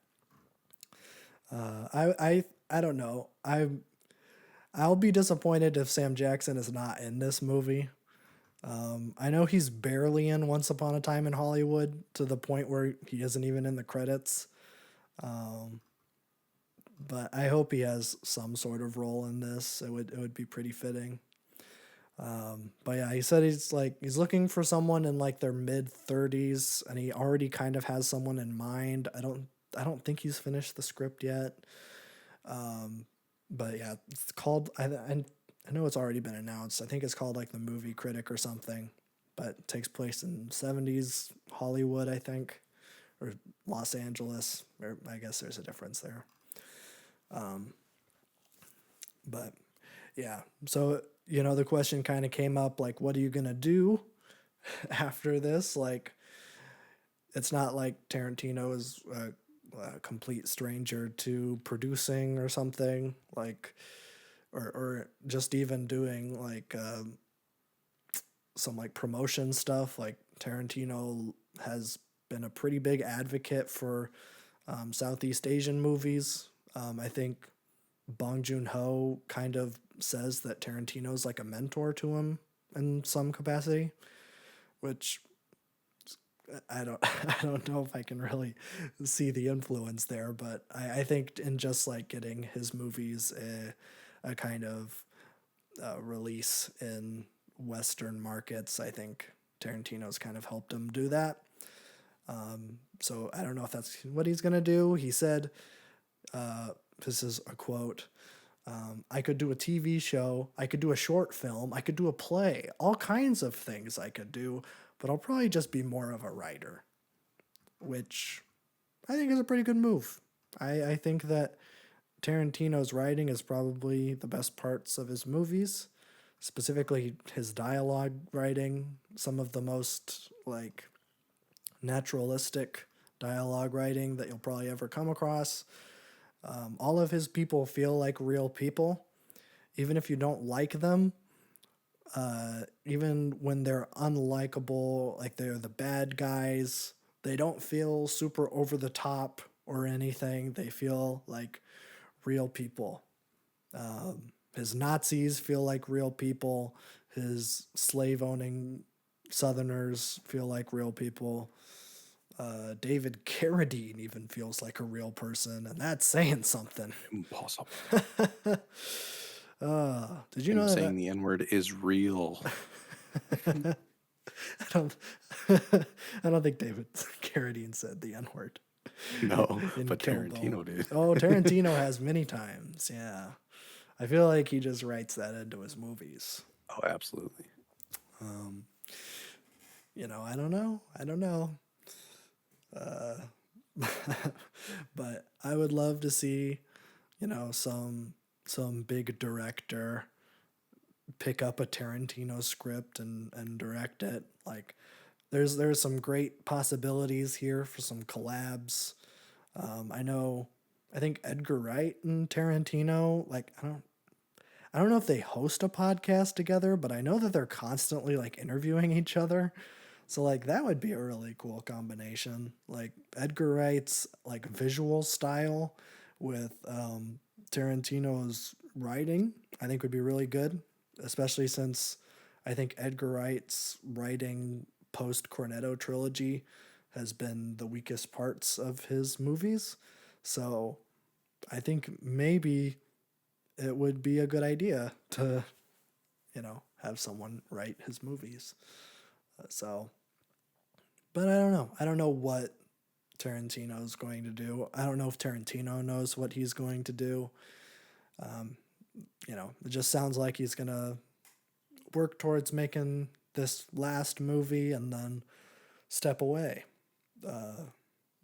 I don't know. I'll be disappointed if Sam Jackson is not in this movie. I know he's barely in Once Upon a Time in Hollywood to the point where he isn't even in the credits. But I hope he has some sort of role in this. It would be pretty fitting. But yeah, he said he's looking for someone in like their mid-30s, and he already kind of has someone in mind. I don't think he's finished the script yet. But yeah, it's called I know it's already been announced. I think it's called like The Movie Critic or something, but it takes place in 70s Hollywood, I think, or Los Angeles, or I guess there's a difference there. But yeah, so, the question kind of came up, like, what are you going to do after this? Like, it's not like Tarantino is a complete stranger to producing or something, like, or just even doing like some like promotion stuff. Like Tarantino has been a pretty big advocate for Southeast Asian movies. I think Bong Joon-ho kind of says that Tarantino's like a mentor to him in some capacity, which I don't know if I can really see the influence there, but I think in just like getting his movies a kind of release in Western markets, I think Tarantino's kind of helped him do that. So I don't know if that's what he's going to do. He said, this is a quote, I could do a TV show, I could do a short film, I could do a play, all kinds of things I could do, but I'll probably just be more of a writer, which I think is a pretty good move. I think that Tarantino's writing is probably the best parts of his movies, specifically his dialogue writing, some of the most like naturalistic dialogue writing that you'll probably ever come across. All of his people feel like real people, even if you don't like them. Even when they're unlikable, like they're the bad guys, they don't feel super over the top or anything. They feel like real people. His Nazis feel like real people. His slave-owning Southerners feel like real people. David Carradine even feels like a real person, and that's saying something. Impossible. Did you know that? Saying the N-word is real. I don't. I don't think David Carradine said the N-word. No, in but Kill Tarantino Bill. did. Oh, Tarantino has many times. Yeah, I feel like he just writes that into his movies. Oh, absolutely. I don't know. I don't know. But I would love to see, some big director pick up a Tarantino script and direct it. Like, there's some great possibilities here for some collabs. I think Edgar Wright and Tarantino, like, I don't know if they host a podcast together, but I know that they're constantly like interviewing each other. So like that would be a really cool combination. Like Edgar Wright's like visual style with Tarantino's writing, I think would be really good, especially since I think Edgar Wright's writing post Cornetto trilogy has been the weakest parts of his movies. So I think maybe it would be a good idea to, have someone write his movies. But I don't know. I don't know what Tarantino's going to do. I don't know if Tarantino knows what he's going to do. It just sounds like he's going to work towards making this last movie and then step away.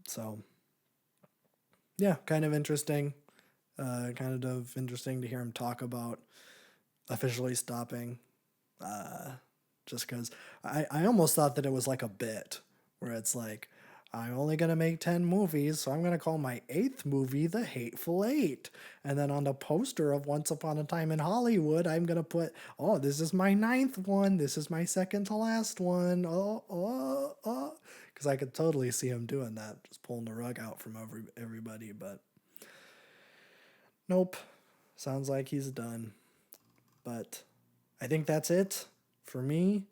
So, yeah, kind of interesting. Kind of interesting to hear him talk about officially stopping just because I almost thought that it was like a bit where it's like, I'm only going to make 10 movies, so I'm going to call my 8th movie The Hateful Eight. And then on the poster of Once Upon a Time in Hollywood, I'm going to put, oh, this is my 9th one. This is my second to last one. Oh. Because I could totally see him doing that, just pulling the rug out from everybody. But nope. Sounds like he's done. But I think that's it for me.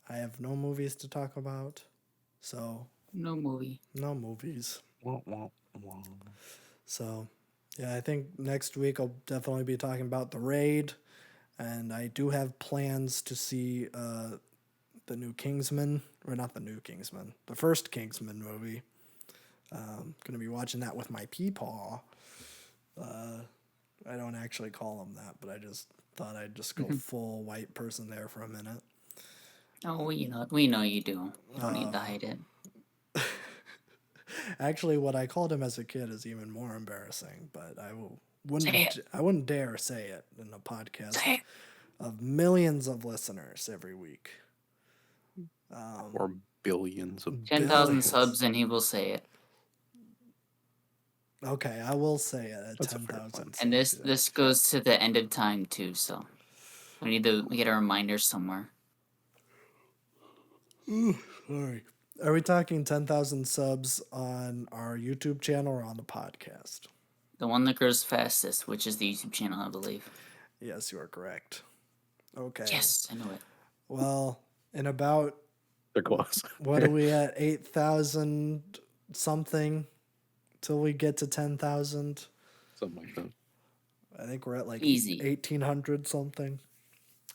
I have no movies to talk about. So, No movie. no movies. Wah, wah, wah. So, yeah, I think next week I'll definitely be talking about The Raid. And I do have plans to see the new Kingsman, or not the new Kingsman, the first Kingsman movie. Going to be watching that with my peepaw. I don't actually call him that, but I just thought I'd just go full white person there for a minute. Oh, we know you do. You don't need to hide it. Actually, what I called him as a kid is even more embarrassing, but Say it. I wouldn't dare say it in a podcast Say it. of millions of listeners every week. Or billions of 10,000 Billions. subs and he will say it. Okay, I will say it at That's a fair 10,000. point. And this goes to the end of time too, so we get a reminder somewhere. Sorry. Are we talking 10,000 subs on our YouTube channel or on the podcast? The one that grows fastest, which is the YouTube channel, I believe. Yes, you are correct. Okay. Yes, I know it. Well, in about, They're close. what are we at? 8,000 something till we get to 10,000? Something like that. I think we're at like Easy. 1,800 something.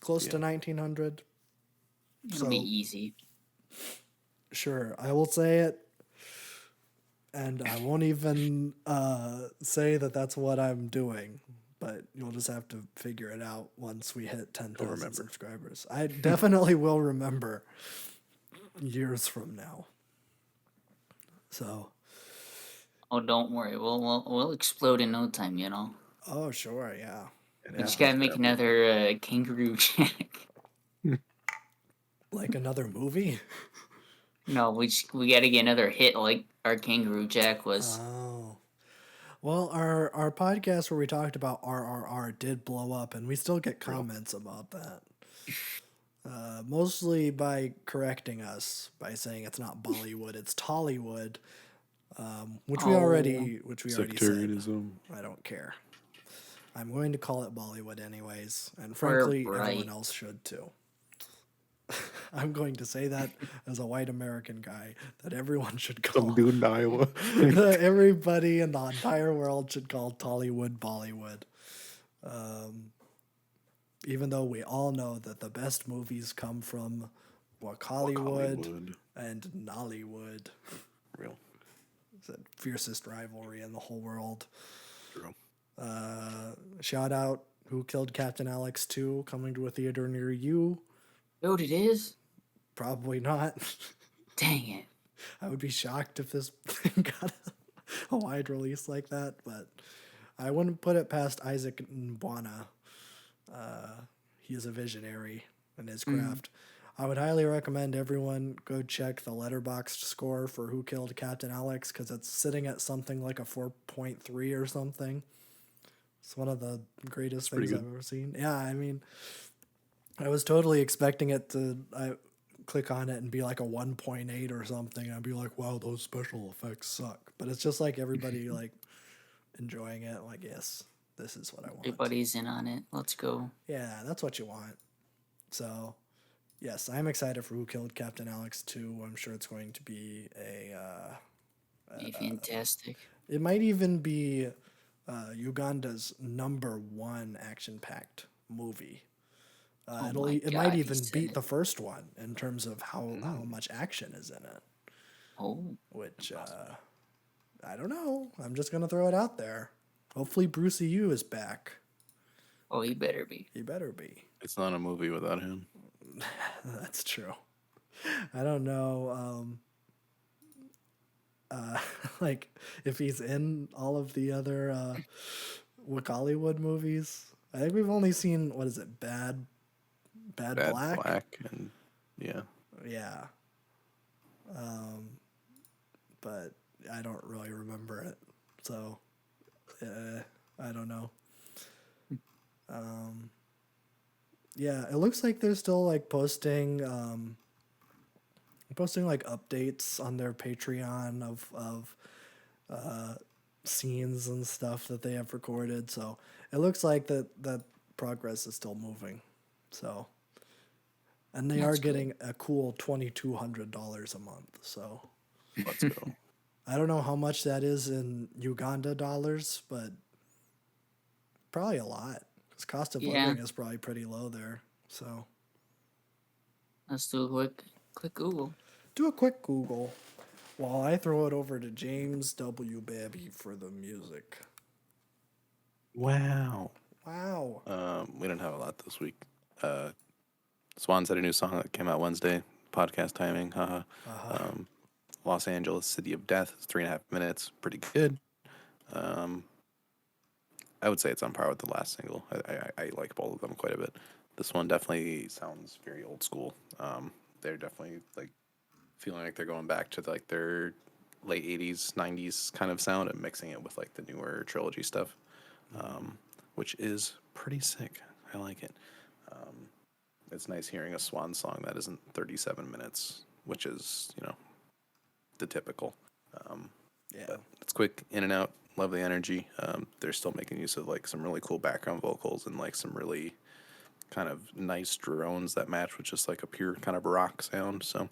Close to 1,900. It'll be easy. Sure, I will say it. And I won't even say that that's what I'm doing. But you'll just have to figure it out once we hit 10,000 subscribers. I definitely will remember years from now. So. Oh, don't worry. We'll explode in no time, you know. Oh, sure, yeah. We just gotta make another Kangaroo Jack. Like another movie? No, we gotta get another hit like our Kangaroo Jack was. Oh. Well, our podcast where we talked about RRR did blow up, and we still get comments about that. Mostly by correcting us by saying it's not Bollywood, it's Tollywood, which we already said. Sectarianism. I don't care. I'm going to call it Bollywood anyways, and frankly, We're right. everyone else should too. I'm going to say that as a white American guy, that everyone should call. Some dude in Iowa. Everybody in the entire world should call Tollywood Bollywood. Even though we all know that the best movies come from Hollywood and Nollywood. Real. It's the fiercest rivalry in the whole world. True. Shout out Who Killed Captain Alex 2 coming to a theater near you. Know what it is? Probably not. Dang it. I would be shocked if this thing got a wide release like that, but I wouldn't put it past Isaac Mbwana. He is a visionary in his craft. I would highly recommend everyone go check the Letterboxd score for Who Killed Captain Alex, because it's sitting at something like a 4.3 or something. It's one of the greatest things I've ever seen. Yeah, I mean, I was totally expecting it to click on it and be like a 1.8 or something. I'd be like, wow, those special effects suck. But it's just like everybody like enjoying it. Like, yes, this is what I want. Everybody's in on it. Let's go. Yeah, that's what you want. So, yes, I'm excited for Who Killed Captain Alex 2. I'm sure it's going to be Fantastic. It might even be Uganda's #1 action-packed movie. It might even beat the first one in terms of how much action is in it. Oh. Which, I don't know. I'm just going to throw it out there. Hopefully Brucey Yu is back. Oh, he better be. He better be. It's not a movie without him. That's true. I don't know. Like, if he's in all of the other Hollywood movies. I think we've only seen, what is it, Bad Black? And Yeah. Yeah. But I don't really remember it. So, I don't know. Yeah, it looks like they're still like posting like updates on their Patreon of scenes and stuff that they have recorded. So it looks like that progress is still moving. So, and they are That's good. getting a cool $2,200 a month. So Let's go. I don't know how much that is in Uganda dollars, but probably a lot. Because cost of Yeah. living is probably pretty low there. So Let's do a quick Google. do a quick Google while I throw it over to James W. Babby for the music. Wow. Wow. We didn't have a lot this week. Swans had a new song that came out Wednesday. Podcast timing, haha. Los Angeles, City of Death, is 3.5 minutes. Pretty good. I would say it's on par with the last single. I like both of them quite a bit. This one definitely sounds very old school. They're definitely like feeling like they're going back to like their late 80s, 90s kind of sound and mixing it with like the newer trilogy stuff, which is pretty sick. I like it. It's nice hearing a Swan song that isn't 37 minutes, which is, the typical. Yeah. But it's quick, in and out. Love the energy. They're still making use of like some really cool background vocals and like some really kind of nice drones that match with just like a pure kind of rock sound. So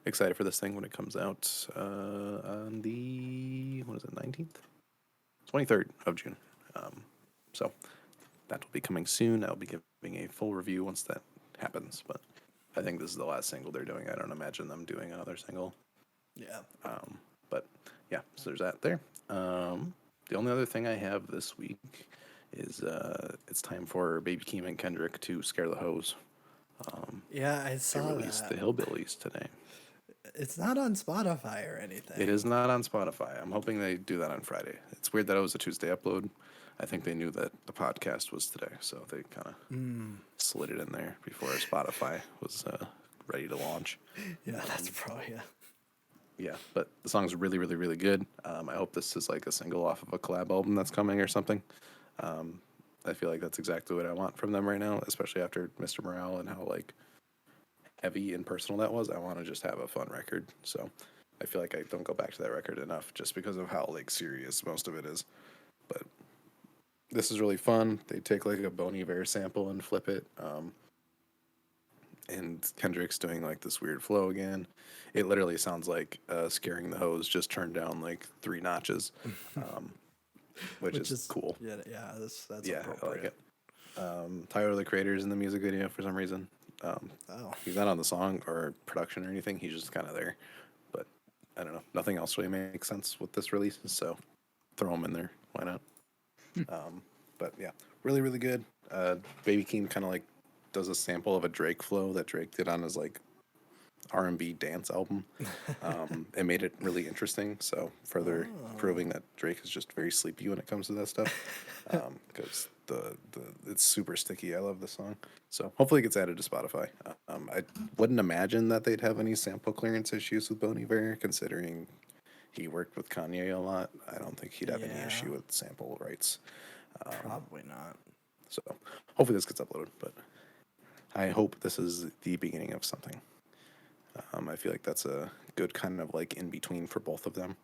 excited for this thing when it comes out on the 19th, 23rd of June. So that will be coming soon. I'll be giving a full review once that happens. But I think this is the last single they're doing. I don't imagine them doing another single. Yeah. But yeah, so there's that there. The only other thing I have this week is it's time for Baby Keem and Kendrick to scare the hoes. Yeah, I They saw released that. the Hillbillies today. It's not on Spotify or anything. It is not on Spotify. I'm hoping they do that on Friday. It's weird that it was a Tuesday upload. I think they knew that the podcast was today, so they kind of slid it in there before Spotify was ready to launch. Yeah, that's probably it. Yeah, but the song's really, really, really good. I hope this is like a single off of a collab album that's coming or something. I feel like that's exactly what I want from them right now, especially after Mr. Morale and how like heavy and personal that was. I want to just have a fun record. So I feel like I don't go back to that record enough just because of how like serious most of it is. But this is really fun. They take like a Bon Iver sample and flip it. And Kendrick's doing like this weird flow again. It literally sounds like Scaring the Hose just turned down like 3 notches, which is cool. Yeah, that's Yeah, appropriate. I like it. Tyler the Creator's in the music video for some reason. He's not on the song or production or anything. He's just kind of there. But I don't know. Nothing else really makes sense with this release, so throw him in there. Why not? But yeah, really, really good. Baby Keem kind of like does a sample of a Drake flow that Drake did on his like R&B dance album. It made it really interesting. So further proving that Drake is just very sleepy when it comes to that stuff. Because it's super sticky. I love this song. So hopefully it gets added to Spotify. I wouldn't imagine that they'd have any sample clearance issues with Bon Iver, considering he worked with Kanye a lot. I don't think he'd have any Yeah. issue with sample rights. Probably not. So hopefully this gets uploaded, but I hope this is the beginning of something. I feel like that's a good kind of like in between for both of them.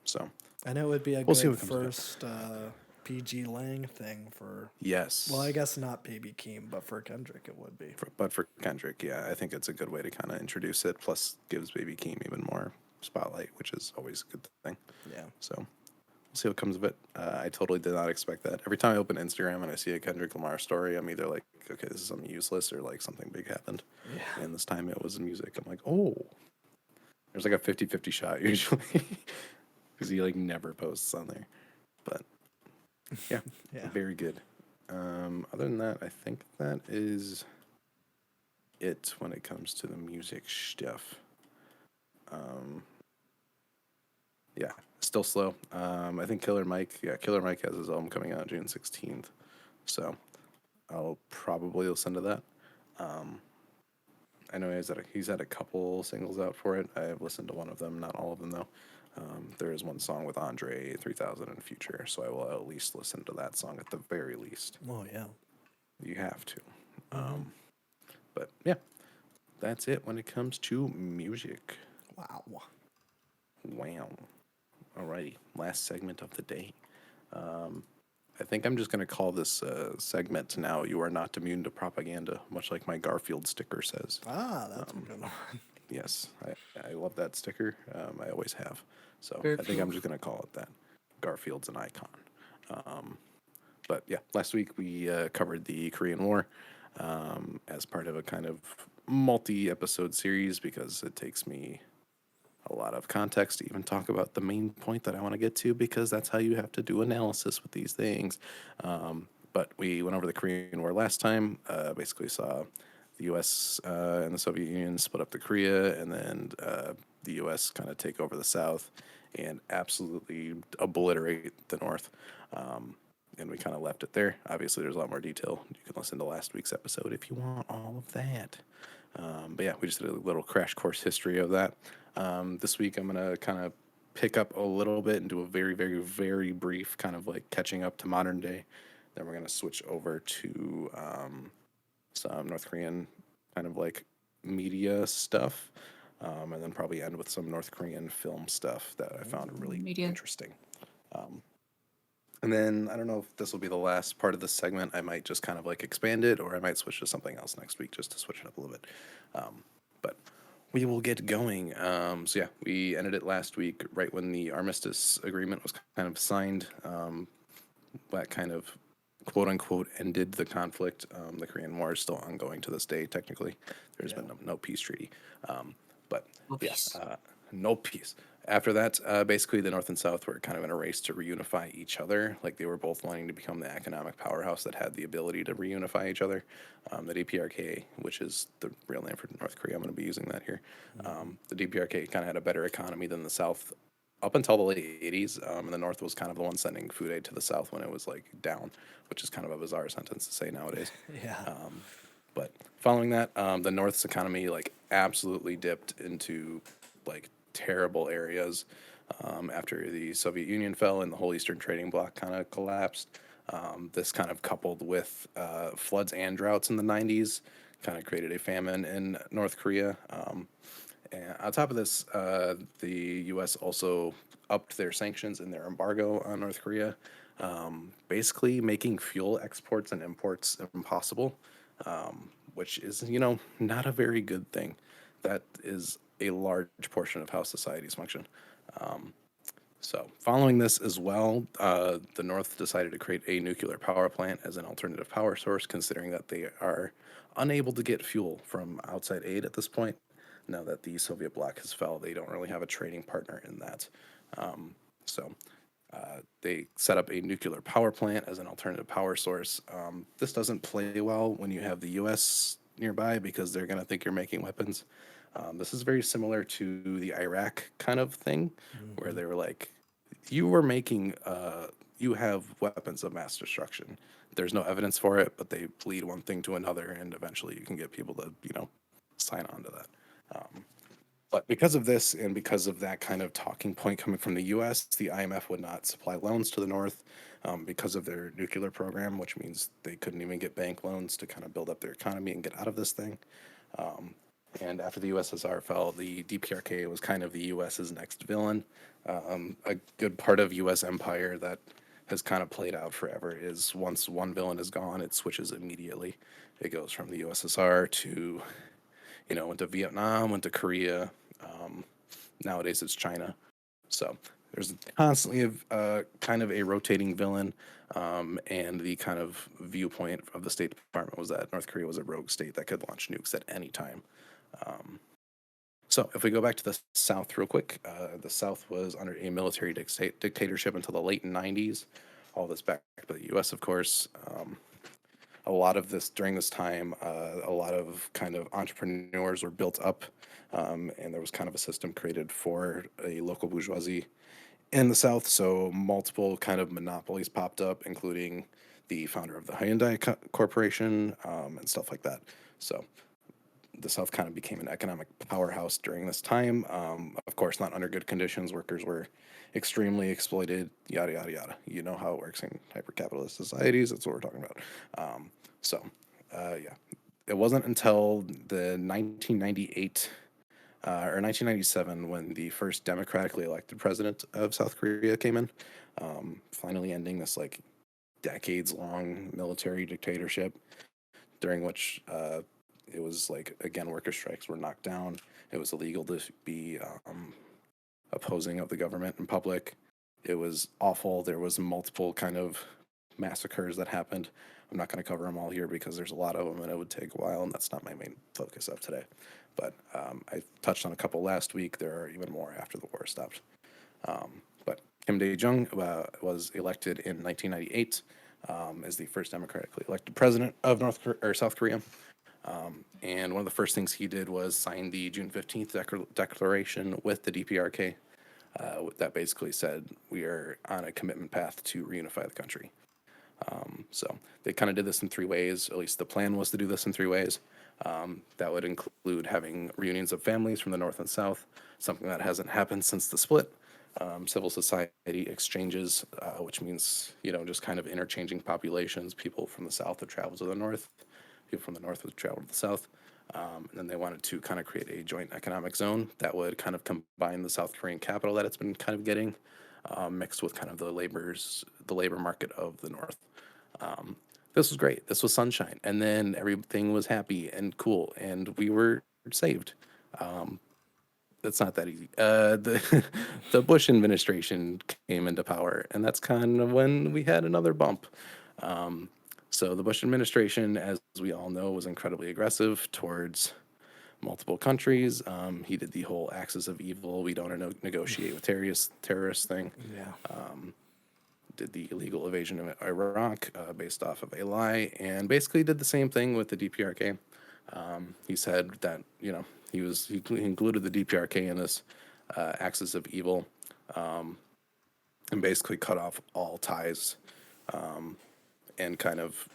So And it would be a We'll see good what comes of it. first PG Lang thing for. yes, Well, I guess not Baby Keem, but for Kendrick it would be. but for Kendrick, yeah, I think it's a good way to kind of introduce it. Plus, gives Baby Keem even more spotlight, which is always a good thing. Yeah. So we'll see what comes of it. I totally did not expect that. Every time I open Instagram and I see a Kendrick Lamar story, I'm either like, okay, this is something useless, or like something big happened. Yeah. And this time it was music. I'm like, oh, there's like a 50-50 shot usually, because he like never posts on there. But yeah, Yeah. very good. Other than that, I think that is it when it comes to the music stuff. Yeah, still slow. I think Killer Mike has his album coming out June 16th. So I'll probably listen to that. I know he's had a couple singles out for it. I've listened to one of them, not all of them though. There is one song with Andre 3000 and Future, so I will at least listen to that song at the very least. Oh yeah. You have to. Mm-hmm. But yeah, that's it when it comes to music. Wow. Wow. Alrighty, last segment of the day. I think I'm just going to call this segment now, "You Are Not Immune to Propaganda," much like my Garfield sticker says. Ah, that's a good one. Yes, I love that sticker. I always have. So I think I'm Garfield. just going to call it that. Garfield's an icon. But yeah, last week we covered the Korean War as part of a kind of multi-episode series because it takes me a lot of context to even talk about the main point that I want to get to, because that's how you have to do analysis with these things. But we went over the Korean War last time. Basically saw the U.S. And the Soviet Union split up to Korea, and then the U.S. kind of take over the South and absolutely obliterate the North. And we kind of left it there. Obviously, there's a lot more detail. You can listen to last week's episode if you want all of that. But yeah, we just did a little crash course history of that. This week, I'm going to kind of pick up a little bit and do a very, very, very brief kind of like catching up to modern day. Then we're going to switch over to some North Korean kind of like media stuff. And then probably end with some North Korean film stuff that I found really Media. interesting. And then I don't know if this will be the last part of this segment. I might just kind of like expand it, or I might switch to something else next week just to switch it up a little bit. But we will get going. So yeah, we ended it last week right when the armistice agreement was kind of signed. That kind of quote unquote ended the conflict. The Korean War is still ongoing to this day. Technically, there's been no peace treaty. But No yeah, peace. no peace. After that, basically the North and South were kind of in a race to reunify each other. Like they were both wanting to become the economic powerhouse that had the ability to reunify each other. The DPRK, which is the real name for North Korea, I'm going to be using that here. The DPRK kind of had a better economy than the South up until the late 80s. And the North was kind of the one sending food aid to the South when it was like down, which is kind of a bizarre sentence to say nowadays. Yeah. But following that, the North's economy like absolutely dipped into like terrible areas after the Soviet Union fell and the whole Eastern trading bloc kind of collapsed. This kind of coupled with floods and droughts in the 90s kind of created a famine in North Korea. And on top of this, the U.S. also upped their sanctions and their embargo on North Korea, basically making fuel exports and imports impossible, which is, not a very good thing. That is a large portion of how societies function. So, following this as well, the North decided to create a nuclear power plant as an alternative power source, considering that they are unable to get fuel from outside aid at this point. Now that the Soviet bloc has fell, they don't really have a trading partner in that. So, they set up a nuclear power plant as an alternative power source. This doesn't play well when you have the U.S. nearby because they're going to think you're making weapons. This is very similar to the Iraq kind of thing, where they were like, you were making, you have weapons of mass destruction. There's no evidence for it, but they lead one thing to another, and eventually you can get people to, sign on to that. But because of this and because of that kind of talking point coming from the U.S., the IMF would not supply loans to the North because of their nuclear program, which means they couldn't even get bank loans to kind of build up their economy and get out of this thing. And after the USSR fell, the DPRK was kind of the US's next villain. A good part of US empire that has kind of played out forever is once one villain is gone, it switches immediately. It goes from the USSR to, went to Vietnam, went to Korea. Nowadays it's China. So there's constantly kind of a rotating villain, and the kind of viewpoint of the State Department was that North Korea was a rogue state that could launch nukes at any time. So if we go back to the South real quick, the South was under a military dictatorship until the late 90s. All this back to the U.S., of course. A lot of this during this time, a lot of kind of entrepreneurs were built up, and there was kind of a system created for a local bourgeoisie in the South. So multiple kind of monopolies popped up, including the founder of the Hyundai Corporation and stuff like that. So the South kind of became an economic powerhouse during this time. Of course, not under good conditions. Workers were extremely exploited, yada, yada, yada. You know how it works in hyper-capitalist societies. That's what we're talking about. Yeah. It wasn't until the 1998 or 1997 when the first democratically elected president of South Korea came in, finally ending this like decades-long military dictatorship during which it was like again worker strikes were knocked down. It was illegal to be opposing of the government in public. It was awful. There was multiple kind of massacres that happened. I'm not going to cover them all here because there's a lot of them and it would take a while, and that's not my main focus of today. But I touched on a couple last week. There are even more after the war stopped. But Kim Dae-jung was elected in 1998 as the first democratically elected president of South Korea. And one of the first things he did was sign the June 15th declaration with the DPRK that basically said we are on a commitment path to reunify the country. So they kind of did this in three ways. At least the plan was to do this in three ways. That would include having reunions of families from the North and South, something that hasn't happened since the split. Civil society exchanges, which means, just kind of interchanging populations. People from the South would travel to the North, people from the North would travel to the South. And then they wanted to kind of create a joint economic zone that would kind of combine the South Korean capital that it's been kind of getting, mixed with kind of the labor market of the North. This was great. This was sunshine. And then everything was happy and cool, and we were saved. That's not that easy. The Bush administration came into power, and that's kind of when we had another bump. So the Bush administration, as we all know, was incredibly aggressive towards multiple countries. He did the whole axis of evil. We don't negotiate with terrorists thing. Yeah. Did the illegal invasion of Iraq based off of a lie, and basically did the same thing with the DPRK. He said that he included the DPRK in this axis of evil, and basically cut off all ties, and kind of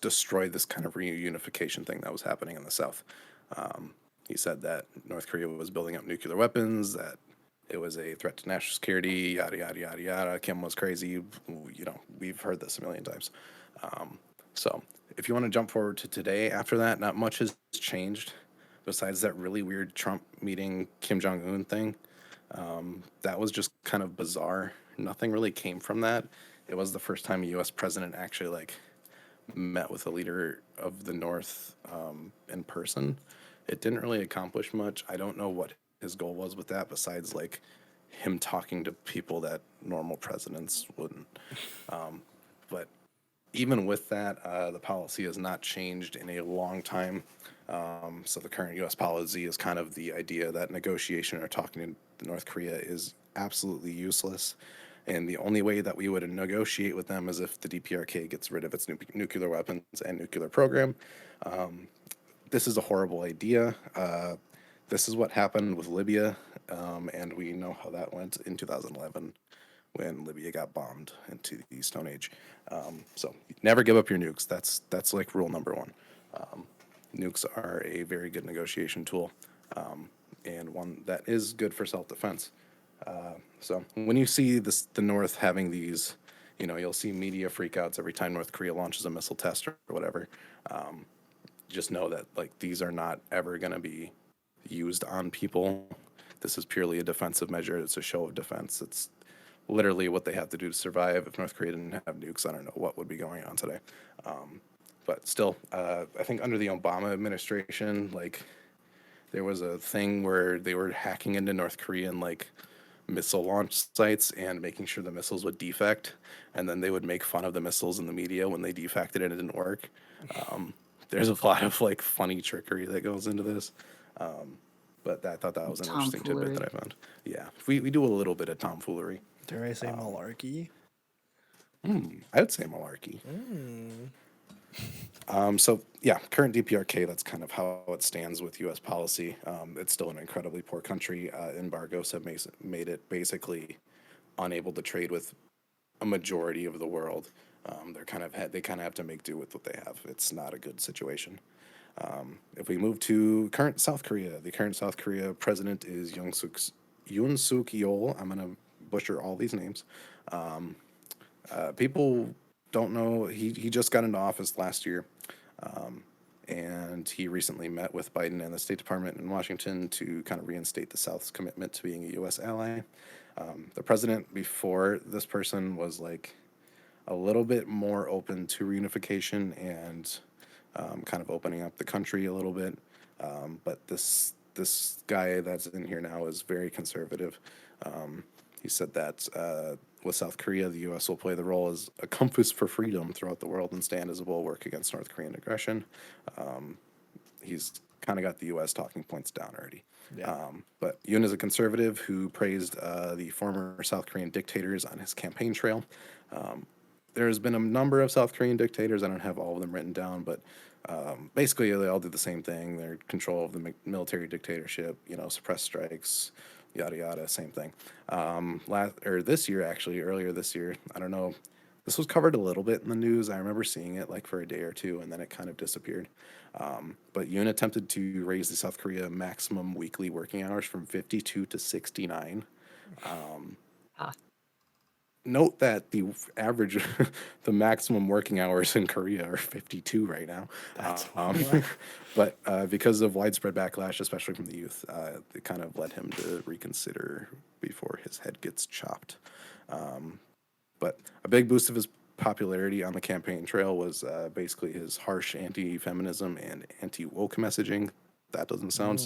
destroyed this kind of reunification thing that was happening in the South. He said that North Korea was building up nuclear weapons, that it was a threat to national security, yada, yada, yada, yada. Kim was crazy. We've heard this a million times. So if you want to jump forward to today, after that, not much has changed besides that really weird Trump meeting Kim Jong-un thing. That was just kind of bizarre. Nothing really came from that. It was the first time a U.S. president actually met with a leader of the North in person. It didn't really accomplish much. I don't know what his goal was with that besides him talking to people that normal presidents wouldn't. But even with that, the policy has not changed in a long time. So the current U.S. policy is kind of the idea that negotiation or talking to North Korea is absolutely useless. And the only way that we would negotiate with them is if the DPRK gets rid of its nuclear weapons and nuclear program. This is a horrible idea. This is what happened with Libya, and we know how that went in 2011 when Libya got bombed into the Stone Age. So never give up your nukes. That's like rule number one. Nukes are a very good negotiation tool, and one that is good for self-defense. So when you see the North having these, you'll see media freakouts every time North Korea launches a missile test or whatever. Just know that these are not ever going to be used on people. This is purely a defensive measure. It's a show of defense. It's literally what they have to do to survive. If North Korea didn't have nukes, I don't know what would be going on today. But still, I think under the Obama administration, there was a thing where they were hacking into North Korean missile launch sites and making sure the missiles would defect, and then they would make fun of the missiles in the media when they defected and it didn't work. There's a lot of funny trickery that goes into this. But I thought that was an interesting tidbit that I found. Yeah, we do a little bit of tomfoolery. Dare I say malarkey? I would say malarkey. So yeah, current DPRK, that's kind of how it stands with U.S. policy. It's still an incredibly poor country. Embargoes have made it basically unable to trade with a majority of the world. They kind of have to make do with what they have. It's not a good situation. If we move to current South Korea, the current South Korea president is Yoon Suk Yeol. I'm gonna butcher all these names. Um, People don't know he just got into office last year, um, and he recently met with Biden and the State Department in Washington to kind of reinstate the South's commitment to being a U.S. ally. The president before this person was like a little bit more open to reunification and kind of opening up the country a little bit. But this guy that's in here now is very conservative. He said that with South Korea, the U.S. will play the role as a compass for freedom throughout the world and stand as a bulwark against North Korean aggression. He's kind of got the U.S. talking points down already. Yeah. But Yoon is a conservative who praised the former South Korean dictators on his campaign trail. There's been a number of South Korean dictators. I don't have all of them written down, but basically they all do the same thing. They're control of the military dictatorship, suppress strikes, yada yada, same thing. This year, actually, earlier this year, I don't know. This was covered a little bit in the news. I remember seeing it like for a day or two, and then it kind of disappeared. But Yoon attempted to raise the South Korea maximum weekly working hours from 52 to 69. Ah, Note that the average, the maximum working hours in Korea are 52 right now. That's Um, but because of widespread backlash, especially from the youth, it kind of led him to reconsider before his head gets chopped. But a big boost of his popularity on the campaign trail was basically his harsh anti-feminism and anti-woke messaging. That doesn't sound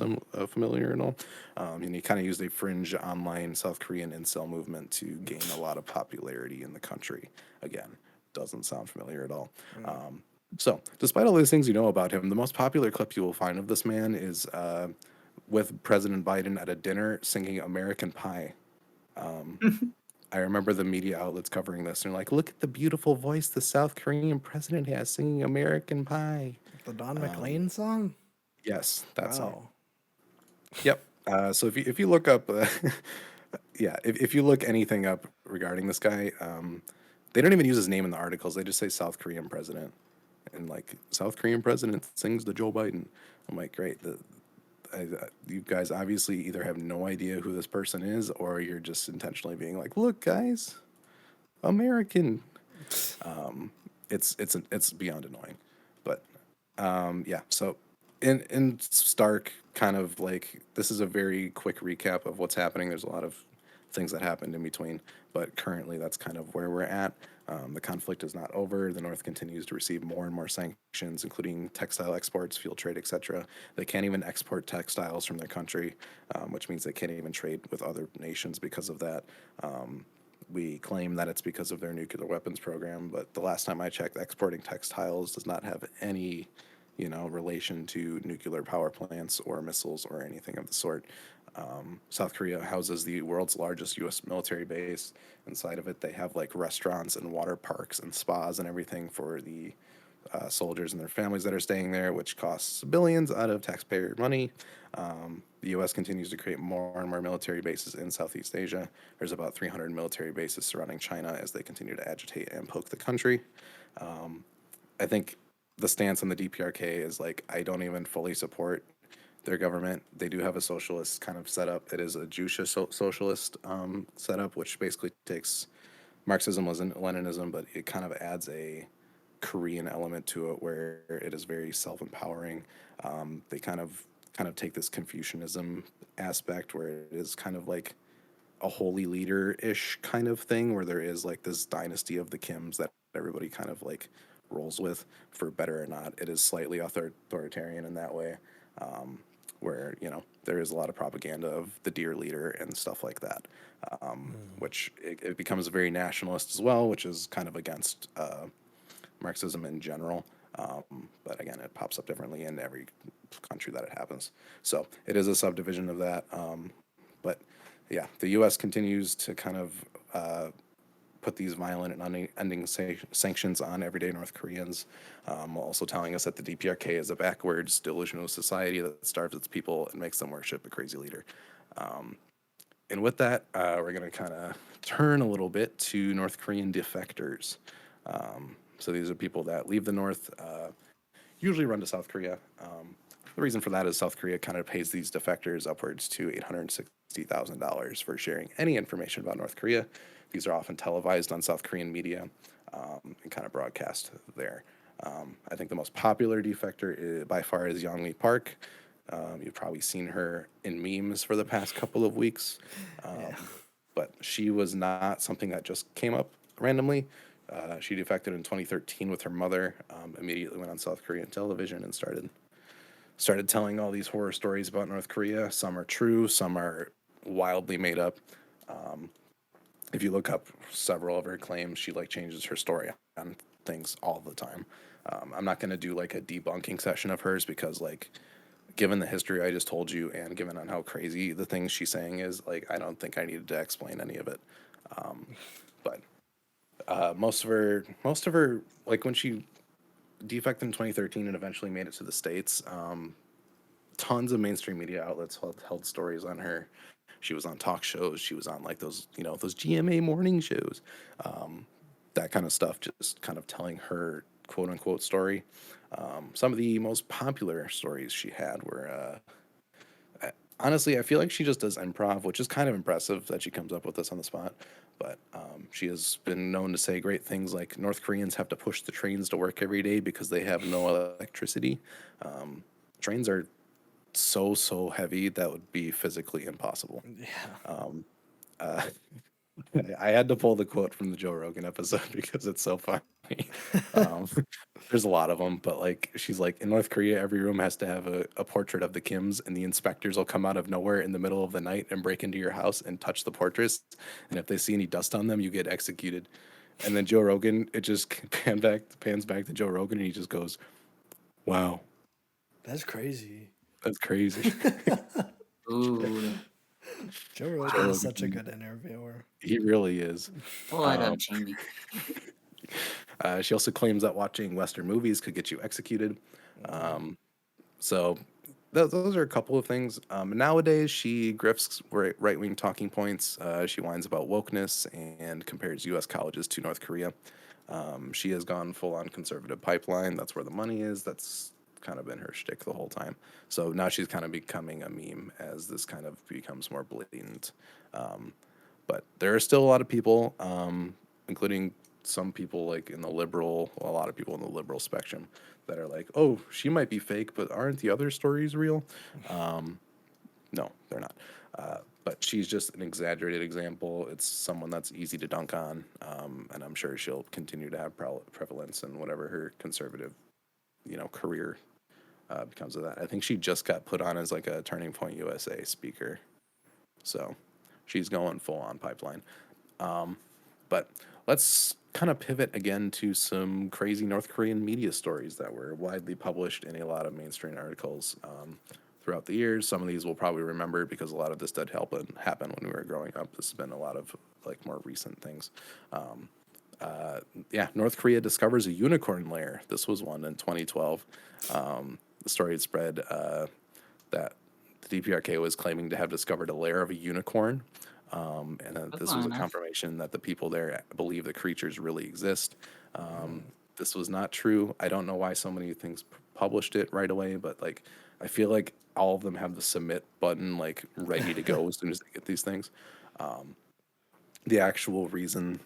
familiar at all. And he kind of used a fringe online South Korean incel movement to gain a lot of popularity in the country. Again, doesn't sound familiar at all. So, despite all these things you know about him, the most popular clip you will find of this man is with President Biden at a dinner singing American Pie. I remember the media outlets covering this and they're like, look at the beautiful voice the South Korean president has singing American Pie. the Don McLean song. Yes, that song. Wow. Yep. So if you look up, yeah, if you look anything up regarding this guy, they don't even use his name in the articles. They just say South Korean president, and like South Korean president sings to Joe Biden. I'm like, great. You guys obviously either have no idea who this person is, or you're just intentionally being like, look, guys, American. It's beyond annoying, but yeah. So in stark kind of like this is a very quick recap of what's happening. There's a lot of things that happened in between, but currently that's kind of where we're at. The conflict is not over. The North continues to receive more and more sanctions, including textile exports, fuel trade, etc. They can't even export textiles from their country, which means they can't even trade with other nations because of that. We claim that it's because of their nuclear weapons program, but the last time I checked, exporting textiles does not have any, relation to nuclear power plants or missiles or anything of the sort. South Korea houses the world's largest U.S. military base. Inside of it, they have like restaurants and water parks and spas and everything for the soldiers and their families that are staying there, which costs billions out of taxpayer money. The U.S. continues to create more and more military bases in Southeast Asia. There's about 300 military bases surrounding China as they continue to agitate and poke the country. I think the stance on the DPRK is like, I don't even fully support their government. They do have a socialist kind of setup. It is a Jusha socialist setup, which basically takes Marxism, Leninism, but it kind of adds a Korean element to it where it is very self-empowering. They kind of take this Confucianism aspect where it is kind of like a holy leader-ish kind of thing where there is like this dynasty of the Kims that everybody kind of like rolls with, for better or not. It is slightly authoritarian in that way, where there is a lot of propaganda of the dear leader and stuff like that, which it becomes very nationalist as well, which is kind of against Marxism in general. But again, it pops up differently in every country that it happens. So it is a subdivision of that. But yeah, the U.S. continues to kind of put these violent and unending sanctions on everyday North Koreans, also telling us that the DPRK is a backwards, delusional society that starves its people and makes them worship a crazy leader. And with that, we're going to kind of turn a little bit to North Korean defectors. So these are people that leave the North, usually run to South Korea. The reason for that is South Korea kind of pays these defectors upwards to $860,000 for sharing any information about North Korea. These are often televised on South Korean media and kind of broadcast there. I think the most popular defector by far is Youngmi Park. You've probably seen her in memes for the past couple of weeks. But she was not something that just came up randomly. She defected in 2013 with her mother, immediately went on South Korean television and started telling all these horror stories about North Korea. Some are true, some are wildly made up. If you look up several of her claims, she like changes her story on things all the time. I'm not going to do like a debunking session of hers because like given the history I just told you and given on how crazy the things she's saying is, like I don't think I needed to explain any of it. But most of her like when she defected in 2013 and eventually made it to the States, tons of mainstream media outlets held stories on her. She was on talk shows. She was on like those, those GMA morning shows, that kind of stuff, just kind of telling her quote unquote story. Some of the most popular stories she had were, honestly, I feel like she just does improv, which is kind of impressive that she comes up with this on the spot. But she has been known to say great things like North Koreans have to push the trains to work every day because they have no electricity. Trains are so heavy that would be physically impossible. Yeah. I had to pull the quote from the Joe Rogan episode because it's so funny. Um, there's a lot of them, but like she's like, in North Korea, every room has to have a portrait of the Kims, and the inspectors will come out of nowhere in the middle of the night and break into your house and touch the portraits. And if they see any dust on them, you get executed. And then Joe Rogan, it just pans back to Joe Rogan, and he just goes, "Wow, That's crazy. that's crazy." Ooh. Joe Rogan Joe is such a Rogan, good interviewer. he really is. What up, Jamie? She also claims that watching Western movies could get you executed. So those are a couple of things. Nowadays, she grifts right wing talking points. She whines about wokeness and compares U.S. colleges to North Korea. She has gone full on conservative pipeline. That's where the money is. That's kind of been her shtick the whole time. So now she's kind of becoming a meme as this kind of becomes more blatant. But there are still a lot of people, including some people like in the liberal, a lot of people in the liberal spectrum that are like, oh, she might be fake, but aren't the other stories real? No, they're not. But she's just an exaggerated example. It's someone that's easy to dunk on, and I'm sure she'll continue to have prevalence in whatever her conservative, career becomes of that. I think she just got put on as like a Turning Point USA speaker, so she's going full on pipeline. But let's kind of pivot again to some crazy North Korean media stories that were widely published in a lot of mainstream articles throughout the years. Some of these we'll probably remember because a lot of this did happen when we were growing up. This has been a lot of like more recent things. North Korea discovers a unicorn lair. This was one in 2012. The story had spread that the DPRK was claiming to have discovered a lair of a unicorn. This was a confirmation that the people there believe the creatures really exist. This was not true. I don't know why so many things published it right away, but like I feel like all of them have the submit button like ready to go as soon as they get these things. The actual reason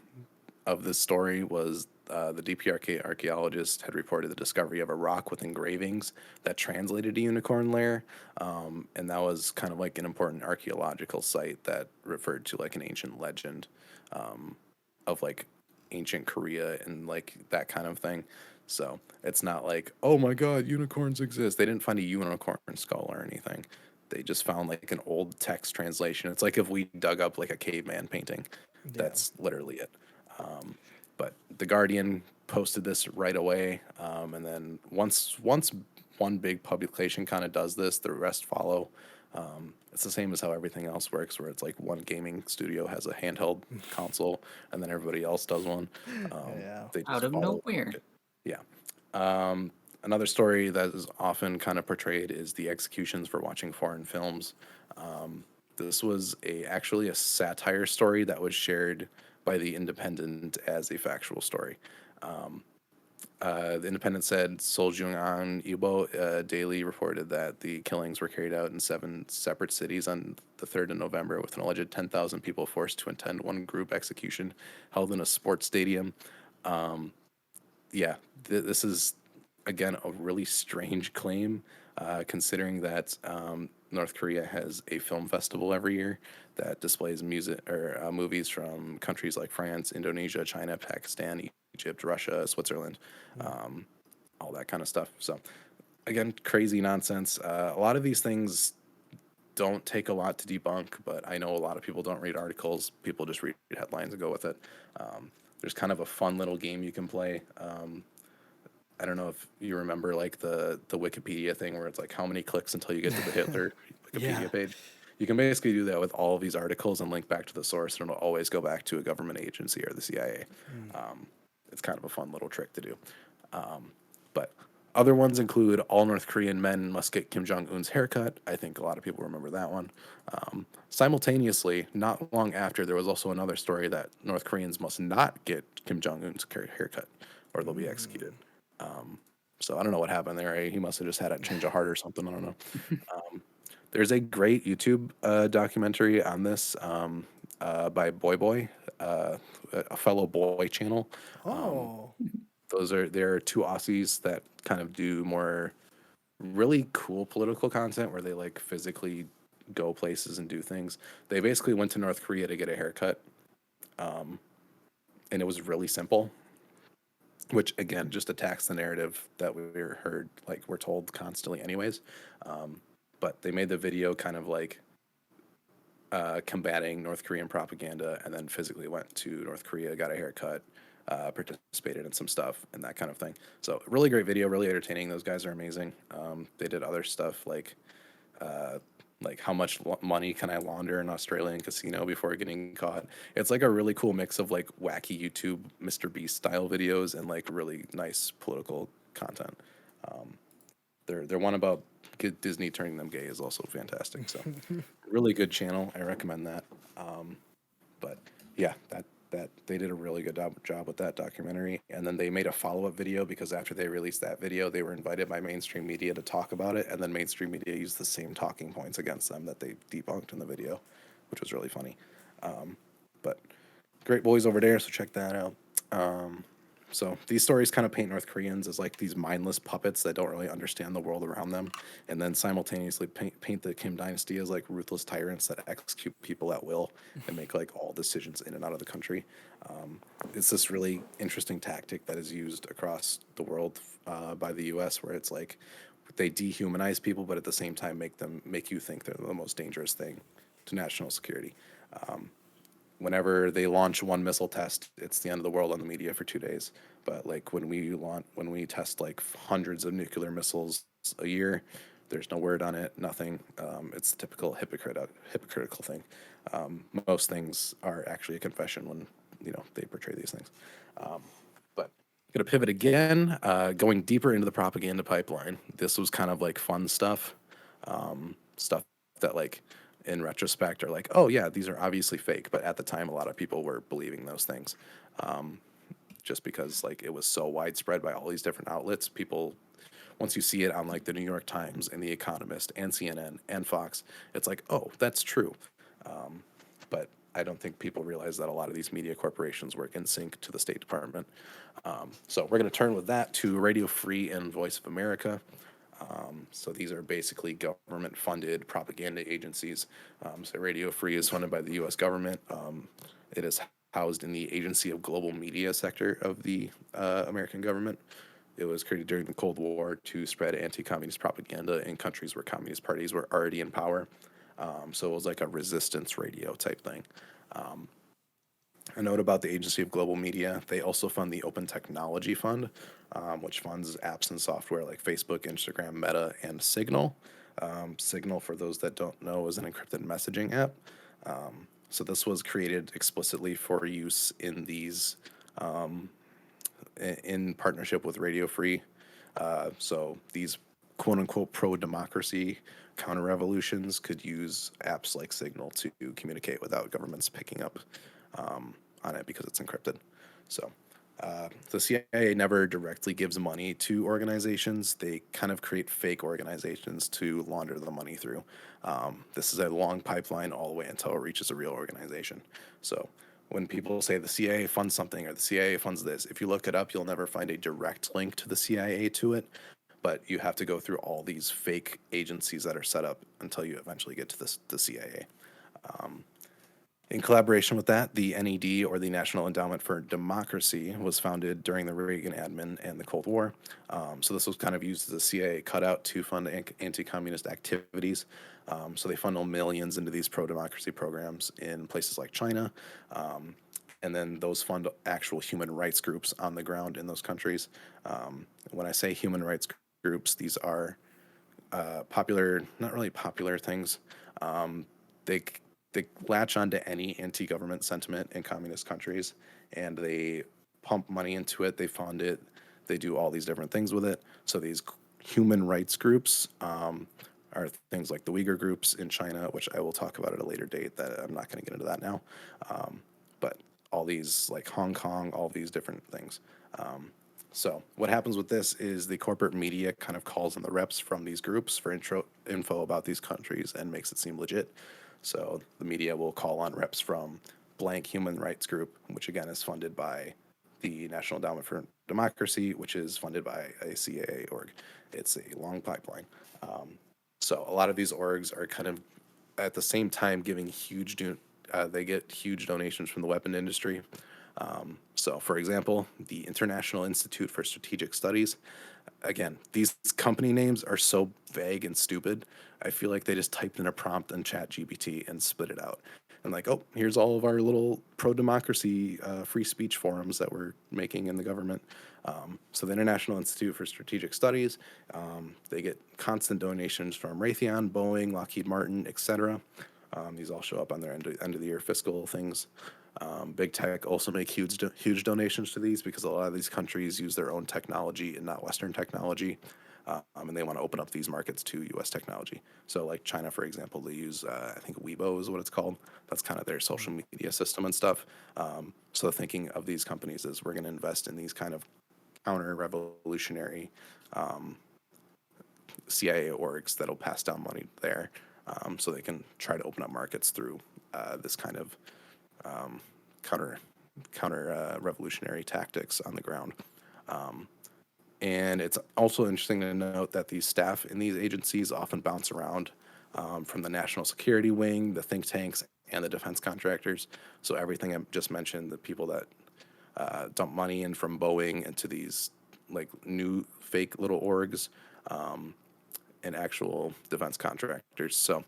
of this story was the DPRK archaeologist had reported the discovery of a rock with engravings that translated to unicorn lair, and that was kind of like an important archaeological site that referred to like an ancient legend of like ancient Korea and like that kind of thing. So it's not like, oh my God, unicorns exist. They didn't find a unicorn skull or anything. They just found like an old text translation. It's like if we dug up like a caveman painting. That's literally it. But the Guardian posted this right away, and then once one big publication kind of does this, the rest follow. It's the same as how everything else works, where it's like one gaming studio has a handheld console, and then everybody else does one. They just Out of follow nowhere. it. Yeah. Another story that is often kind of portrayed is the executions for watching foreign films. This was actually a satire story that was shared by the Independent as a factual story. The Independent said Seoljung-an Ilbo Daily reported that the killings were carried out in 7 separate cities on the 3rd of November, with an alleged 10,000 people forced to attend one group execution held in a sports stadium. Yeah, this is, again, a really strange claim, considering that North Korea has a film festival every year that displays music or movies from countries like France, Indonesia, China, Pakistan, Egypt, Russia, Switzerland, all that kind of stuff. So, again, crazy nonsense. A lot of these things don't take a lot to debunk, but I know a lot of people don't read articles. People just read headlines and go with it. There's kind of a fun little game you can play. I don't know if you remember like the Wikipedia thing where it's like how many clicks until you get to the Hitler Wikipedia Yeah. page. You can basically do that with all of these articles and link back to the source, and it'll always go back to a government agency or the CIA. It's kind of a fun little trick to do. But other ones include all North Korean men must get Kim Jong Un's haircut. I think a lot of people remember that one. Simultaneously, not long after, there was also another story that North Koreans must not get Kim Jong Un's haircut, or they'll be executed. So I don't know what happened there. He must have just had a change of heart or something. I don't know. There's a great YouTube documentary on this by Boy Boy, a fellow boy channel. Oh. There are 2 Aussies that kind of do more really cool political content where they like physically go places and do things. They basically went to North Korea to get a haircut, and it was really simple, which again just attacks the narrative that we're told constantly anyways. But they made the video kind of like combating North Korean propaganda, and then physically went to North Korea, got a haircut, participated in some stuff and that kind of thing. So really great video, really entertaining. Those guys are amazing. They did other stuff like how much money can I launder in Australian casino before getting caught. It's like a really cool mix of like wacky YouTube Mr. Beast style videos and like really nice political content. They're one about Disney turning them gay is also fantastic. So really good channel. I recommend that. But yeah, that they did a really good job with that documentary. And then they made a follow-up video because after they released that video, they were invited by mainstream media to talk about it, and then mainstream media used the same talking points against them that they debunked in the video, which was really funny. But great boys over there, so check that out. So these stories kind of paint North Koreans as like these mindless puppets that don't really understand the world around them, and then simultaneously paint the Kim dynasty as like ruthless tyrants that execute people at will and make like all decisions in and out of the country. It's this really interesting tactic that is used across the world by the U.S., where it's like they dehumanize people, but at the same time make you think they're the most dangerous thing to national security. Whenever they launch one missile test, it's the end of the world on the media for 2 days. But like when we test like hundreds of nuclear missiles a year, there's no word on it, nothing. It's the typical hypocritical thing. Most things are actually a confession when they portray these things. But gonna pivot again, going deeper into the propaganda pipeline. This was kind of like fun stuff, stuff that like in retrospect are like, oh yeah, these are obviously fake, but at the time a lot of people were believing those things, just because like it was so widespread by all these different outlets. People, once you see it on like the New York Times and the Economist and CNN and Fox, it's like, oh, that's true. But I don't think people realize that a lot of these media corporations work in sync to the State Department. So we're going to turn with that to Radio Free and Voice of America. So these are basically government-funded propaganda agencies. So Radio Free is funded by the U.S. government. It is housed in the Agency of Global Media sector of the American government. It was created during the Cold War to spread anti-communist propaganda in countries where communist parties were already in power. So it was like a resistance radio type thing. A note about the Agency of Global Media, they also fund the Open Technology Fund, which funds apps and software like Facebook, Instagram, Meta, and Signal. Signal, for those that don't know, is an encrypted messaging app. So this was created explicitly for use in these, in partnership with Radio Free. So these quote-unquote pro-democracy counter-revolutions could use apps like Signal to communicate without governments picking up on it because it's encrypted. So The CIA never directly gives money to organizations. They kind of create fake organizations to launder the money through. This is a long pipeline all the way until it reaches a real organization. So when people say the CIA funds something or the CIA funds this, if you look it up, you'll never find a direct link to the CIA to it. But you have to go through all these fake agencies that are set up until you eventually get to the CIA. In collaboration with that, the NED, or the National Endowment for Democracy, was founded during the Reagan admin and the Cold War. So this was kind of used as a CIA cutout to fund anti-communist activities. So they funnel millions into these pro-democracy programs in places like China. And then those fund actual human rights groups on the ground in those countries. When I say human rights groups, these are popular, not really popular things. They they latch onto any anti-government sentiment in communist countries, and they pump money into it. They fund it. They do all these different things with it. So these human rights groups are things like the Uyghur groups in China, which I will talk about at a later date. That I'm not going to get into that now. But all these like Hong Kong, all these different things. So what happens with this is the corporate media kind of calls in the reps from these groups for info about these countries and makes it seem legit. So the media will call on reps from blank human rights group, which again is funded by the National Endowment for Democracy, which is funded by a CIA org. It's a long pipeline. So a lot of these orgs are kind of at the same time giving they get huge donations from the weapon industry. So, for example, the International Institute for Strategic Studies. Again, these company names are so vague and stupid. I feel like they just typed in a prompt in ChatGPT and spit it out. And like, oh, here's all of our little pro-democracy free speech forums that we're making in the government. So the International Institute for Strategic Studies, they get constant donations from Raytheon, Boeing, Lockheed Martin, etc. These all show up on their end of the year fiscal things. Big tech also make huge donations to these because a lot of these countries use their own technology and not Western technology, and they want to open up these markets to U.S. technology. So, like China, for example, they use I think Weibo is what it's called. That's kind of their social media system and stuff. So, the thinking of these companies is we're going to invest in these kind of counter-revolutionary CIA orgs that'll pass down money there, so they can try to open up markets through this kind of counter revolutionary tactics on the ground. And it's also interesting to note that these staff in these agencies often bounce around from the national security wing, the think tanks, and the defense contractors. So everything I just mentioned, the people that dump money in from Boeing into these like new fake little orgs, and actual defense contractors. So,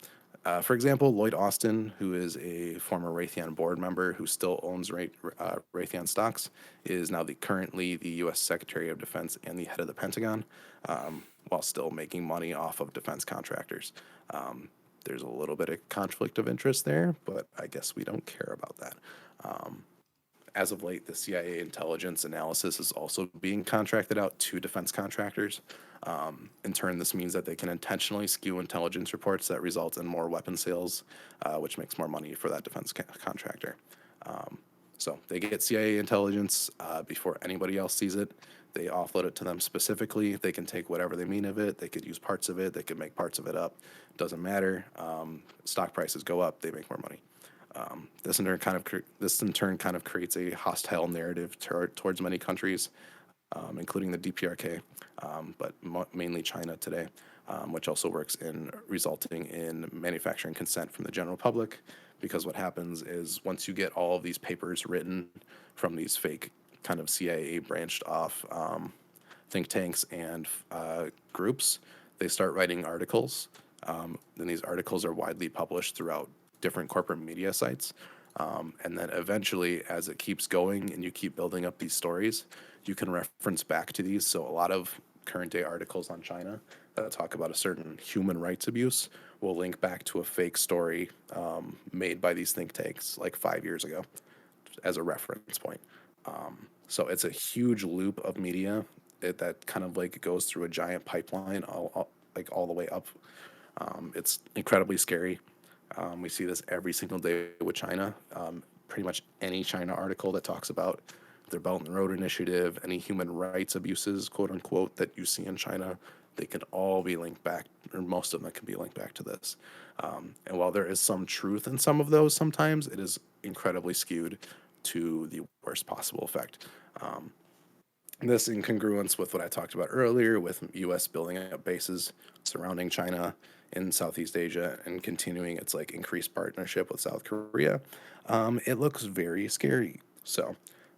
for example, Lloyd Austin, who is a former Raytheon board member who still owns Raytheon stocks, is now currently the U.S. Secretary of Defense and the head of the Pentagon, while still making money off of defense contractors. There's a little bit of conflict of interest there, but I guess we don't care about that. As of late, the CIA intelligence analysis is also being contracted out to defense contractors. In turn, this means that they can intentionally skew intelligence reports that result in more weapon sales, which makes more money for that defense contractor. So they get CIA intelligence before anybody else sees it. They offload it to them specifically. They can take whatever they mean of it. They could use parts of it. They could make parts of it up. Doesn't matter. Stock prices go up. They make more money. This in turn kind of creates a hostile narrative towards many countries, including the DPRK, but mainly China today, which also works in resulting in manufacturing consent from the general public. Because what happens is once you get all of these papers written from these fake kind of CIA branched off think tanks and groups, they start writing articles. Then these articles are widely published throughout different corporate media sites. And then eventually, as it keeps going and you keep building up these stories, you can reference back to these. So a lot of current day articles on China that talk about a certain human rights abuse will link back to a fake story made by these think tanks like 5 years ago as a reference point. So it's a huge loop of media that kind of like goes through a giant pipeline all the way up. It's incredibly scary. We see this every single day with China. Pretty much any China article that talks about their Belt and Road Initiative, any human rights abuses, quote unquote, that you see in China, they can all be linked back, or most of them can be linked back to this. And while there is some truth in some of those, sometimes it is incredibly skewed to the worst possible effect. This in congruence with what I talked about earlier, with U.S. building up bases surrounding China in Southeast Asia and continuing its like increased partnership with South Korea. It looks very scary. So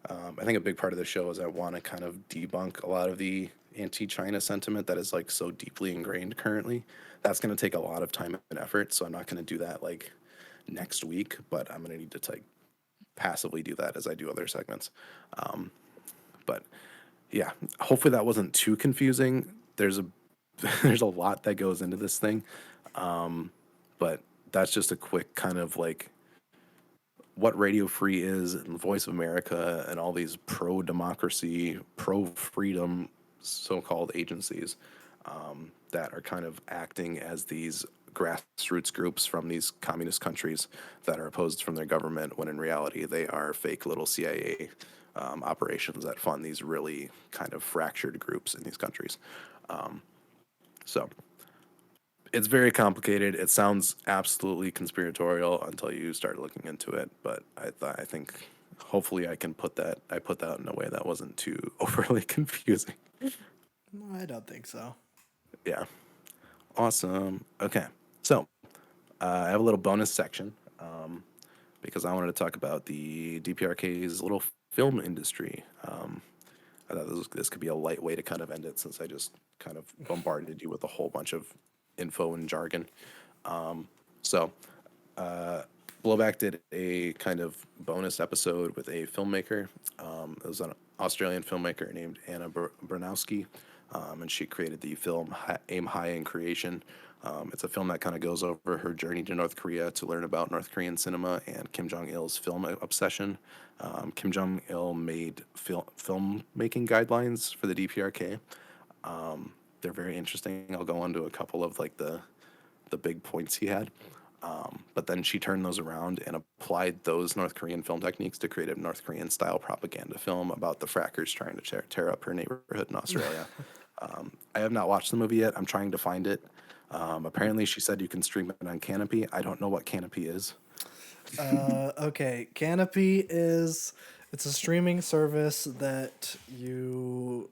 I think a big part of the show is I want to kind of debunk a lot of the anti-China sentiment that is like so deeply ingrained currently. That's going to take a lot of time and effort. So I'm not going to do that like next week, but I'm going to need to like passively do that as I do other segments. But yeah, hopefully that wasn't too confusing. There's a there's a lot that goes into this thing, but that's just a quick kind of like what Radio Free is and Voice of America and all these pro democracy, pro freedom so-called agencies that are kind of acting as these grassroots groups from these communist countries that are opposed from their government, when in reality they are fake little CIA operations that fund these really kind of fractured groups in these countries. So it's very complicated. It sounds absolutely conspiratorial until you start looking into it. But I think hopefully I put that in a way that wasn't too overly confusing. No, I don't think so. Yeah. Awesome. Okay. So I have a little bonus section because I wanted to talk about the DPRK's little film industry. I thought this could be a light way to kind of end it, since I just kind of bombarded you with a whole bunch of info and jargon. So Blowback did a kind of bonus episode with a filmmaker. It was an Australian filmmaker named Anna Bernowski, and she created the film Aim High in Creation. It's a film that kind of goes over her journey to North Korea to learn about North Korean cinema and Kim Jong-il's film obsession. Kim Jong-il made filmmaking guidelines for the DPRK. They're very interesting. I'll go on to a couple of like the big points he had. But then she turned those around and applied those North Korean film techniques to create a North Korean style propaganda film about the frackers trying to tear up her neighborhood in Australia. I have not watched the movie yet. I'm trying to find it. Apparently, she said you can stream it on Canopy. I don't know what Canopy is. Okay, Canopy it's a streaming service that you.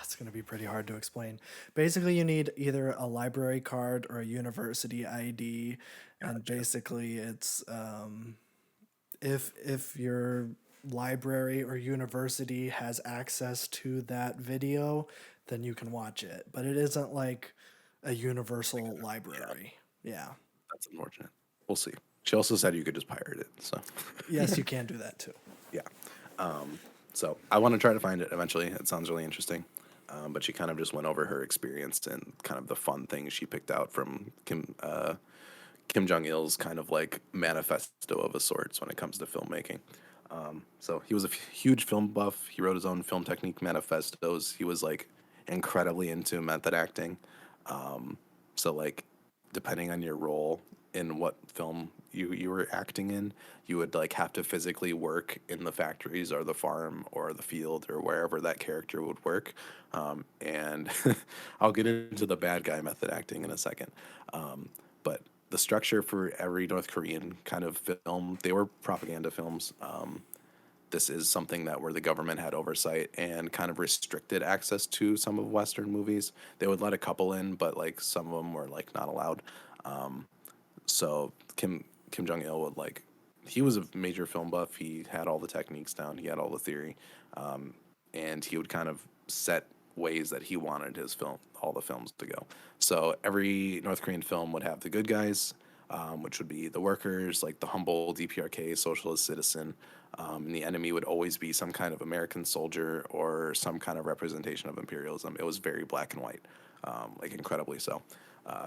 It's going to be pretty hard to explain. Basically, you need either a library card or a university ID, and basically, it's if your library or university has access to that video, then you can watch it. But it isn't like a universal library. Yeah. That's unfortunate. We'll see. She also said you could just pirate it. So Yes, you can do that too. yeah. So I want to try to find it eventually. It sounds really interesting. But she kind of just went over her experience and kind of the fun things she picked out from Kim Jong-il's kind of like manifesto of a sorts when it comes to filmmaking. So he was a huge film buff. He wrote his own film technique manifestos. He was like incredibly into method acting. So like depending on your role in what film you were acting in, you would like have to physically work in the factories or the farm or the field or wherever that character would work. And I'll get into the bad guy method acting in a second. But the structure for every North Korean kind of film, they were propaganda films. This is something that where the government had oversight and kind of restricted access to some of Western movies. They would let a couple in, but like some of them were like not allowed. So Kim Jong-il would like, he was a major film buff. He had all the techniques down. He had all the theory, and he would kind of set ways that he wanted all the films to go. So every North Korean film would have the good guys, which would be the workers, like the humble DPRK socialist citizen. And the enemy would always be some kind of American soldier or some kind of representation of imperialism. It was very black and white, like incredibly so.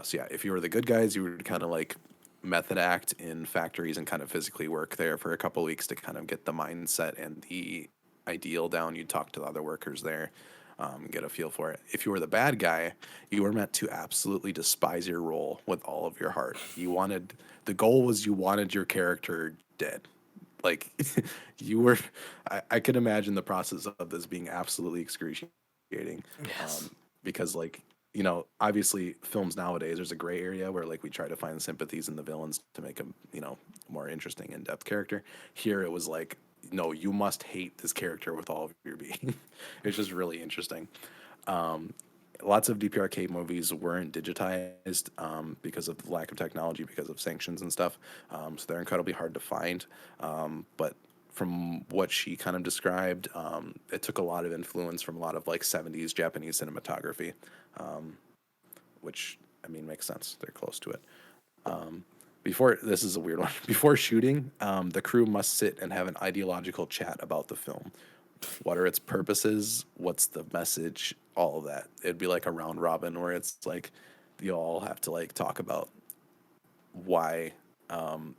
So yeah, if you were the good guys, you would kind of like method act in factories and kind of physically work there for a couple of weeks to kind of get the mindset and the ideal down. You'd talk to the other workers there, get a feel for it. If you were the bad guy, you were meant to absolutely despise your role with all of your heart. The goal was you wanted your character dead. like you were, I could imagine the process of this being absolutely excruciating. Yes. Because like, obviously films nowadays, there's a gray area where like we try to find sympathies in the villains to make them, more interesting, in-depth character. Here it was like, no, you must hate this character with all of your being. It's just really interesting. Um, Lots of DPRK movies weren't digitized because of the lack of technology, because of sanctions and stuff. So they're incredibly hard to find. But from what she kind of described, it took a lot of influence from a lot of like 70s Japanese cinematography, which I mean makes sense. They're close to it. Before this is a weird one. Before shooting, the crew must sit and have an ideological chat about the film. What are its purposes? What's the message? All of that. It'd be like a round robin where it's like you all have to like talk about why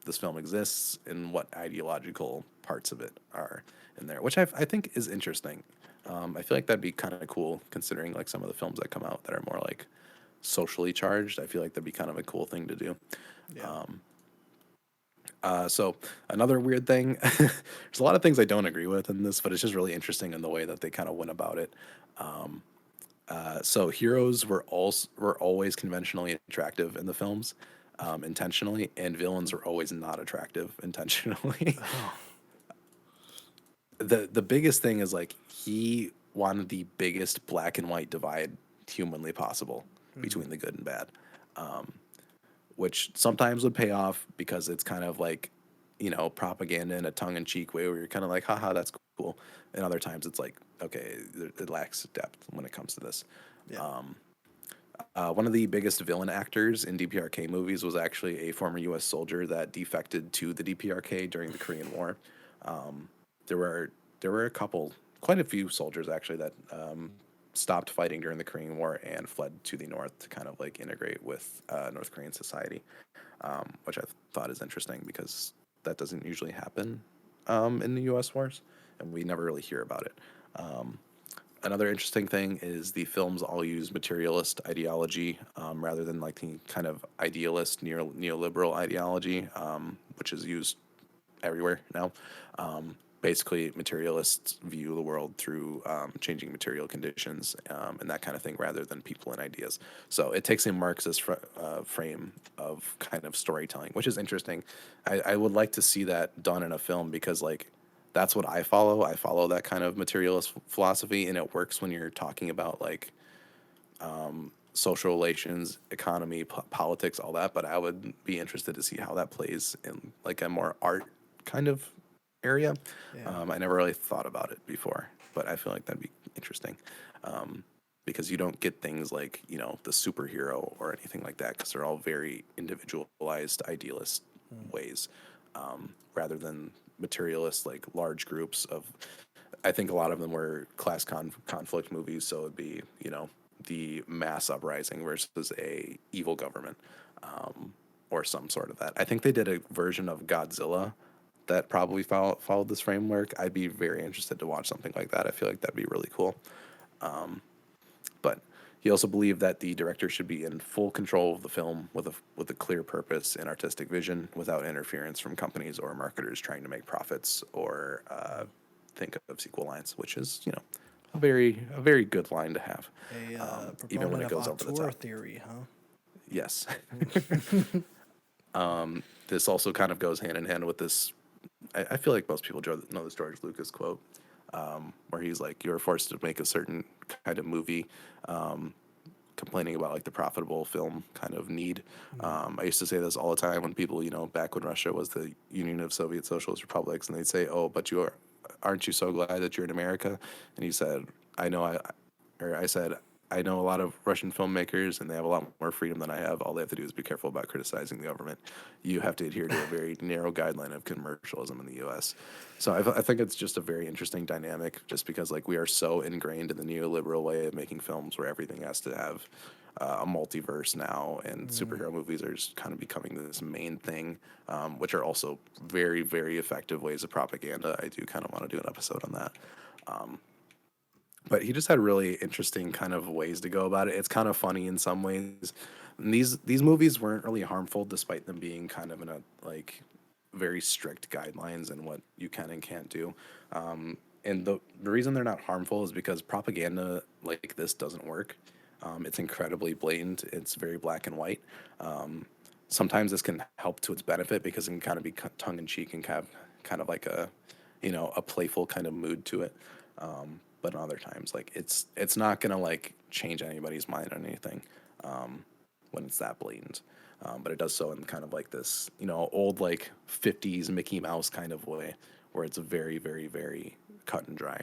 this film exists and what ideological parts of it are in there, which I think is interesting. I feel like that'd be kind of cool considering like some of the films that come out that are more like socially charged. I feel like that'd be kind of a cool thing to do. Yeah. So another weird thing, there's a lot of things I don't agree with in this, but it's just really interesting in the way that they kind of went about it. So heroes were always conventionally attractive in the films, intentionally, and villains were always not attractive intentionally. Oh. The biggest thing is like he wanted the biggest black and white divide humanly possible between the good and bad, which sometimes would pay off because it's kind of like, propaganda in a tongue-in-cheek way where you're kind of like, haha, that's cool. And other times it's like, okay, it lacks depth when it comes to this. Yeah. One of the biggest villain actors in DPRK movies was actually a former U.S. soldier that defected to the DPRK during the Korean War. There were quite a few soldiers actually that stopped fighting during the Korean War and fled to the north to kind of like integrate with North Korean society, which I thought is interesting because that doesn't usually happen in the U.S. wars, and we never really hear about it. Another interesting thing is the films all use materialist ideology rather than like the kind of idealist neoliberal ideology, which is used everywhere now. Basically, materialists view the world through changing material conditions and that kind of thing rather than people and ideas. So it takes a Marxist frame of kind of storytelling, which is interesting. I would like to see that done in a film because, like, that's what I follow. I follow that kind of materialist philosophy, and it works when you're talking about, like, social relations, economy, politics, all that. But I would be interested to see how that plays in like a more art kind of area. Yeah. I never really thought about it before, but I feel like that'd be interesting because you don't get things like the superhero or anything like that because they're all very individualized, idealist ways rather than materialist like large groups of. I think a lot of them were class conflict movies, so it'd be the mass uprising versus a evil government, or some sort of that. I think they did a version of Godzilla that probably followed this framework. I'd be very interested to watch something like that. I feel like that'd be really cool. But he also believed that the director should be in full control of the film with a clear purpose and artistic vision, without interference from companies or marketers trying to make profits or think of sequel lines, which is a very good line to have, A even when proponent it of goes over the auteur top. theory, huh? Yes. This also kind of goes hand in hand with this. I feel like most people know this George Lucas quote, where he's like, "You are forced to make a certain kind of movie," complaining about like the profitable film kind of need. I used to say this all the time when people, back when Russia was the Union of Soviet Socialist Republics, and they'd say, "Oh, but aren't you so glad that you're in America?" And he said, "I know, I said." I know a lot of Russian filmmakers, and they have a lot more freedom than I have. All they have to do is be careful about criticizing the government. You have to adhere to a very narrow guideline of commercialism in the U.S. So I think it's just a very interesting dynamic, just because like we are so ingrained in the neoliberal way of making films, where everything has to have a multiverse now, and superhero movies are just kind of becoming this main thing, which are also very, very effective ways of propaganda. I do kind of want to do an episode on that. But he just had really interesting kind of ways to go about it. It's kind of funny in some ways. And these movies weren't really harmful, despite them being kind of in a like very strict guidelines and what you can and can't do. And the reason they're not harmful is because propaganda like this doesn't work. It's incredibly blatant. It's very black and white. Sometimes this can help to its benefit because it can kind of be tongue in cheek and kind of like a, a playful kind of mood to it. But other times, like it's not gonna like change anybody's mind on anything when it's that blatant. But it does so in kind of like this, old like '50s Mickey Mouse kind of way, where it's very, very, very cut and dry.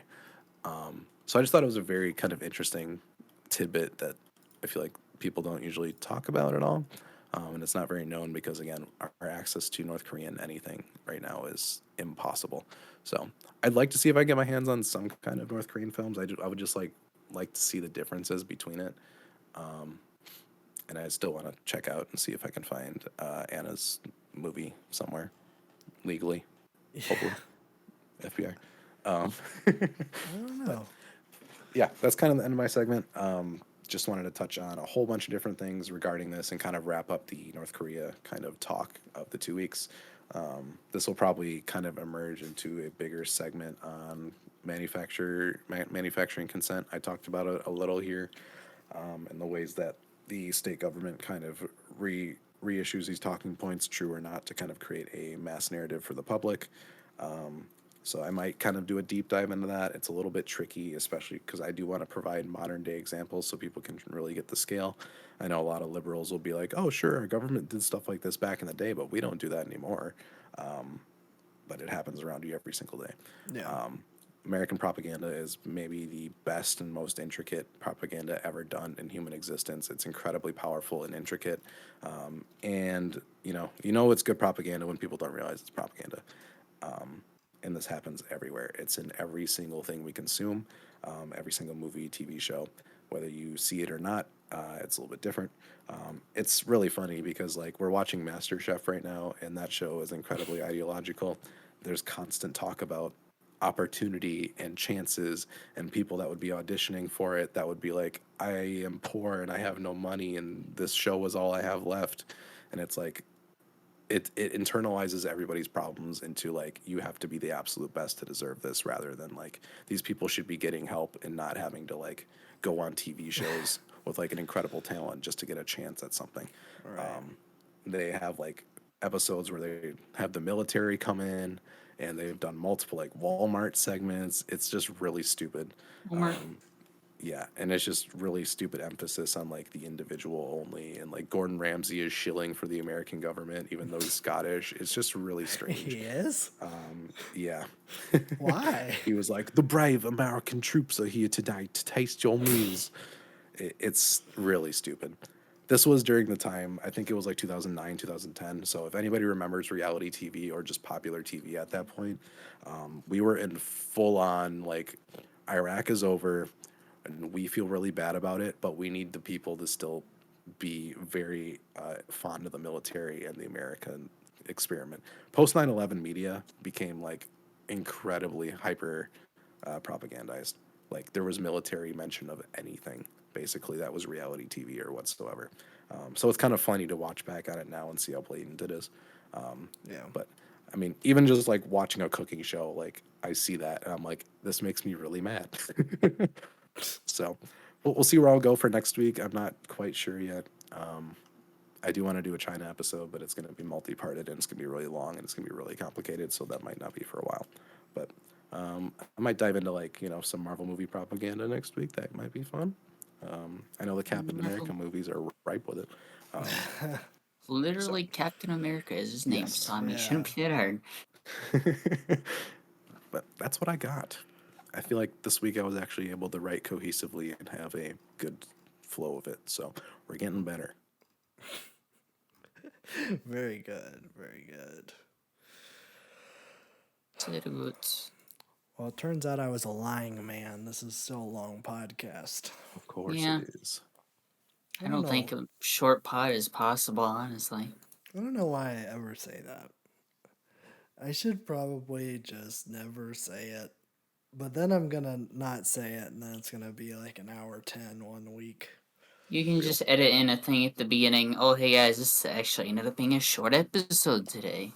So I just thought it was a very kind of interesting tidbit that I feel like people don't usually talk about at all. And it's not very known because, again, our access to North Korean anything right now is impossible. So I'd like to see if I get my hands on some kind of North Korean films. I would just like to see the differences between it. And I still want to check out and see if I can find Anna's movie somewhere legally, hopefully. FBI. I don't know. Yeah, that's kind of the end of my segment. Just wanted to touch on a whole bunch of different things regarding this and kind of wrap up the North Korea kind of talk of the 2 weeks. This will probably kind of emerge into a bigger segment on manufacturing consent. I talked about it a little here, and the ways that the state government kind of reissues these talking points, true or not, to kind of create a mass narrative for the public. So I might kind of do a deep dive into that. It's a little bit tricky, especially because I do want to provide modern day examples so people can really get the scale. I know a lot of liberals will be like, "Oh, sure, our government did stuff like this back in the day, but we don't do that anymore." But it happens around you every single day. Yeah. American propaganda is maybe the best and most intricate propaganda ever done in human existence. It's incredibly powerful and intricate, and it's good propaganda when people don't realize it's propaganda. And this happens everywhere. It's in every single thing we consume, every single movie, TV show, whether you see it or not. It's a little bit different. It's really funny because like we're watching MasterChef right now, and that show is incredibly ideological. There's constant talk about opportunity and chances and people that would be auditioning for it that would be like, I am poor and I have no money and this show was all I have left. And it's like it internalizes everybody's problems into like you have to be the absolute best to deserve this, rather than like these people should be getting help and not having to like go on TV shows with like an incredible talent just to get a chance at something. Right. They have like episodes where they have the military come in and they've done multiple like Walmart segments. It's just really stupid. Homer. Yeah, and it's just really stupid emphasis on like the individual only, and like Gordon Ramsay is shilling for the American government even though he's Scottish. It's just really strange. He is? Yeah. Why? He was like, the brave American troops are here today to taste your meals. It's really stupid. This was during the time, I think it was like 2009, 2010. So if anybody remembers reality TV or just popular TV at that point, we were in full on like Iraq is over and we feel really bad about it, but we need the people to still be very fond of the military and the American experiment. Post 9/11 media became like incredibly hyper propagandized. Like there was military mention of anything. Basically, that was reality TV or whatsoever. So it's kind of funny to watch back on it now and see how blatant it is. Yeah. But I mean, even just like watching a cooking show, like I see that and I'm like, this makes me really mad. So we'll see where I'll go for next week. I'm not quite sure yet. I do want to do a China episode, but it's going to be multi-parted and it's going to be really long and it's going to be really complicated. So that might not be for a while. But I might dive into like some Marvel movie propaganda next week. That might be fun. I know the Captain America movies are ripe with it. Literally, Captain America is his name, Yes. Tommy. Yeah. Shouldn't be that hard. But that's what I got. I feel like this week I was actually able to write cohesively and have a good flow of it. So we're getting better. Very good. Very good. Said it. Well, it turns out I was a lying man. This is still a long podcast. Of course Yeah. it is. I don't think a short pod is possible, honestly. I don't know why I ever say that. I should probably just never say it. But then I'm going to not say it, and then it's going to be like an hour 10 one week. You can just edit in a thing at the beginning. Oh, hey guys, this actually ended up being a short episode today.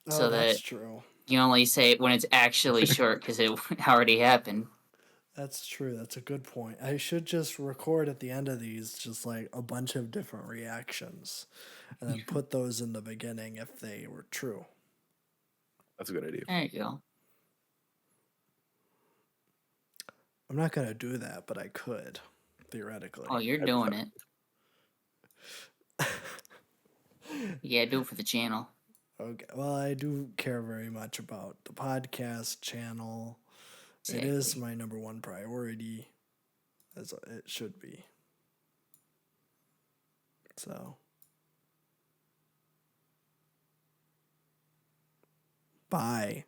Oh, so that's that true. you only say it when it's actually short because it already happened. That's true. That's a good point. I should just record at the end of these just like a bunch of different reactions and then put those in the beginning if they were true. That's a good idea. There you go. I'm not going to do that, but I could, theoretically. Oh, you're doing it. Yeah, do it for the channel. Okay. Well, I do care very much about the podcast channel. Exactly. It is my number one priority, as it should be. So, bye.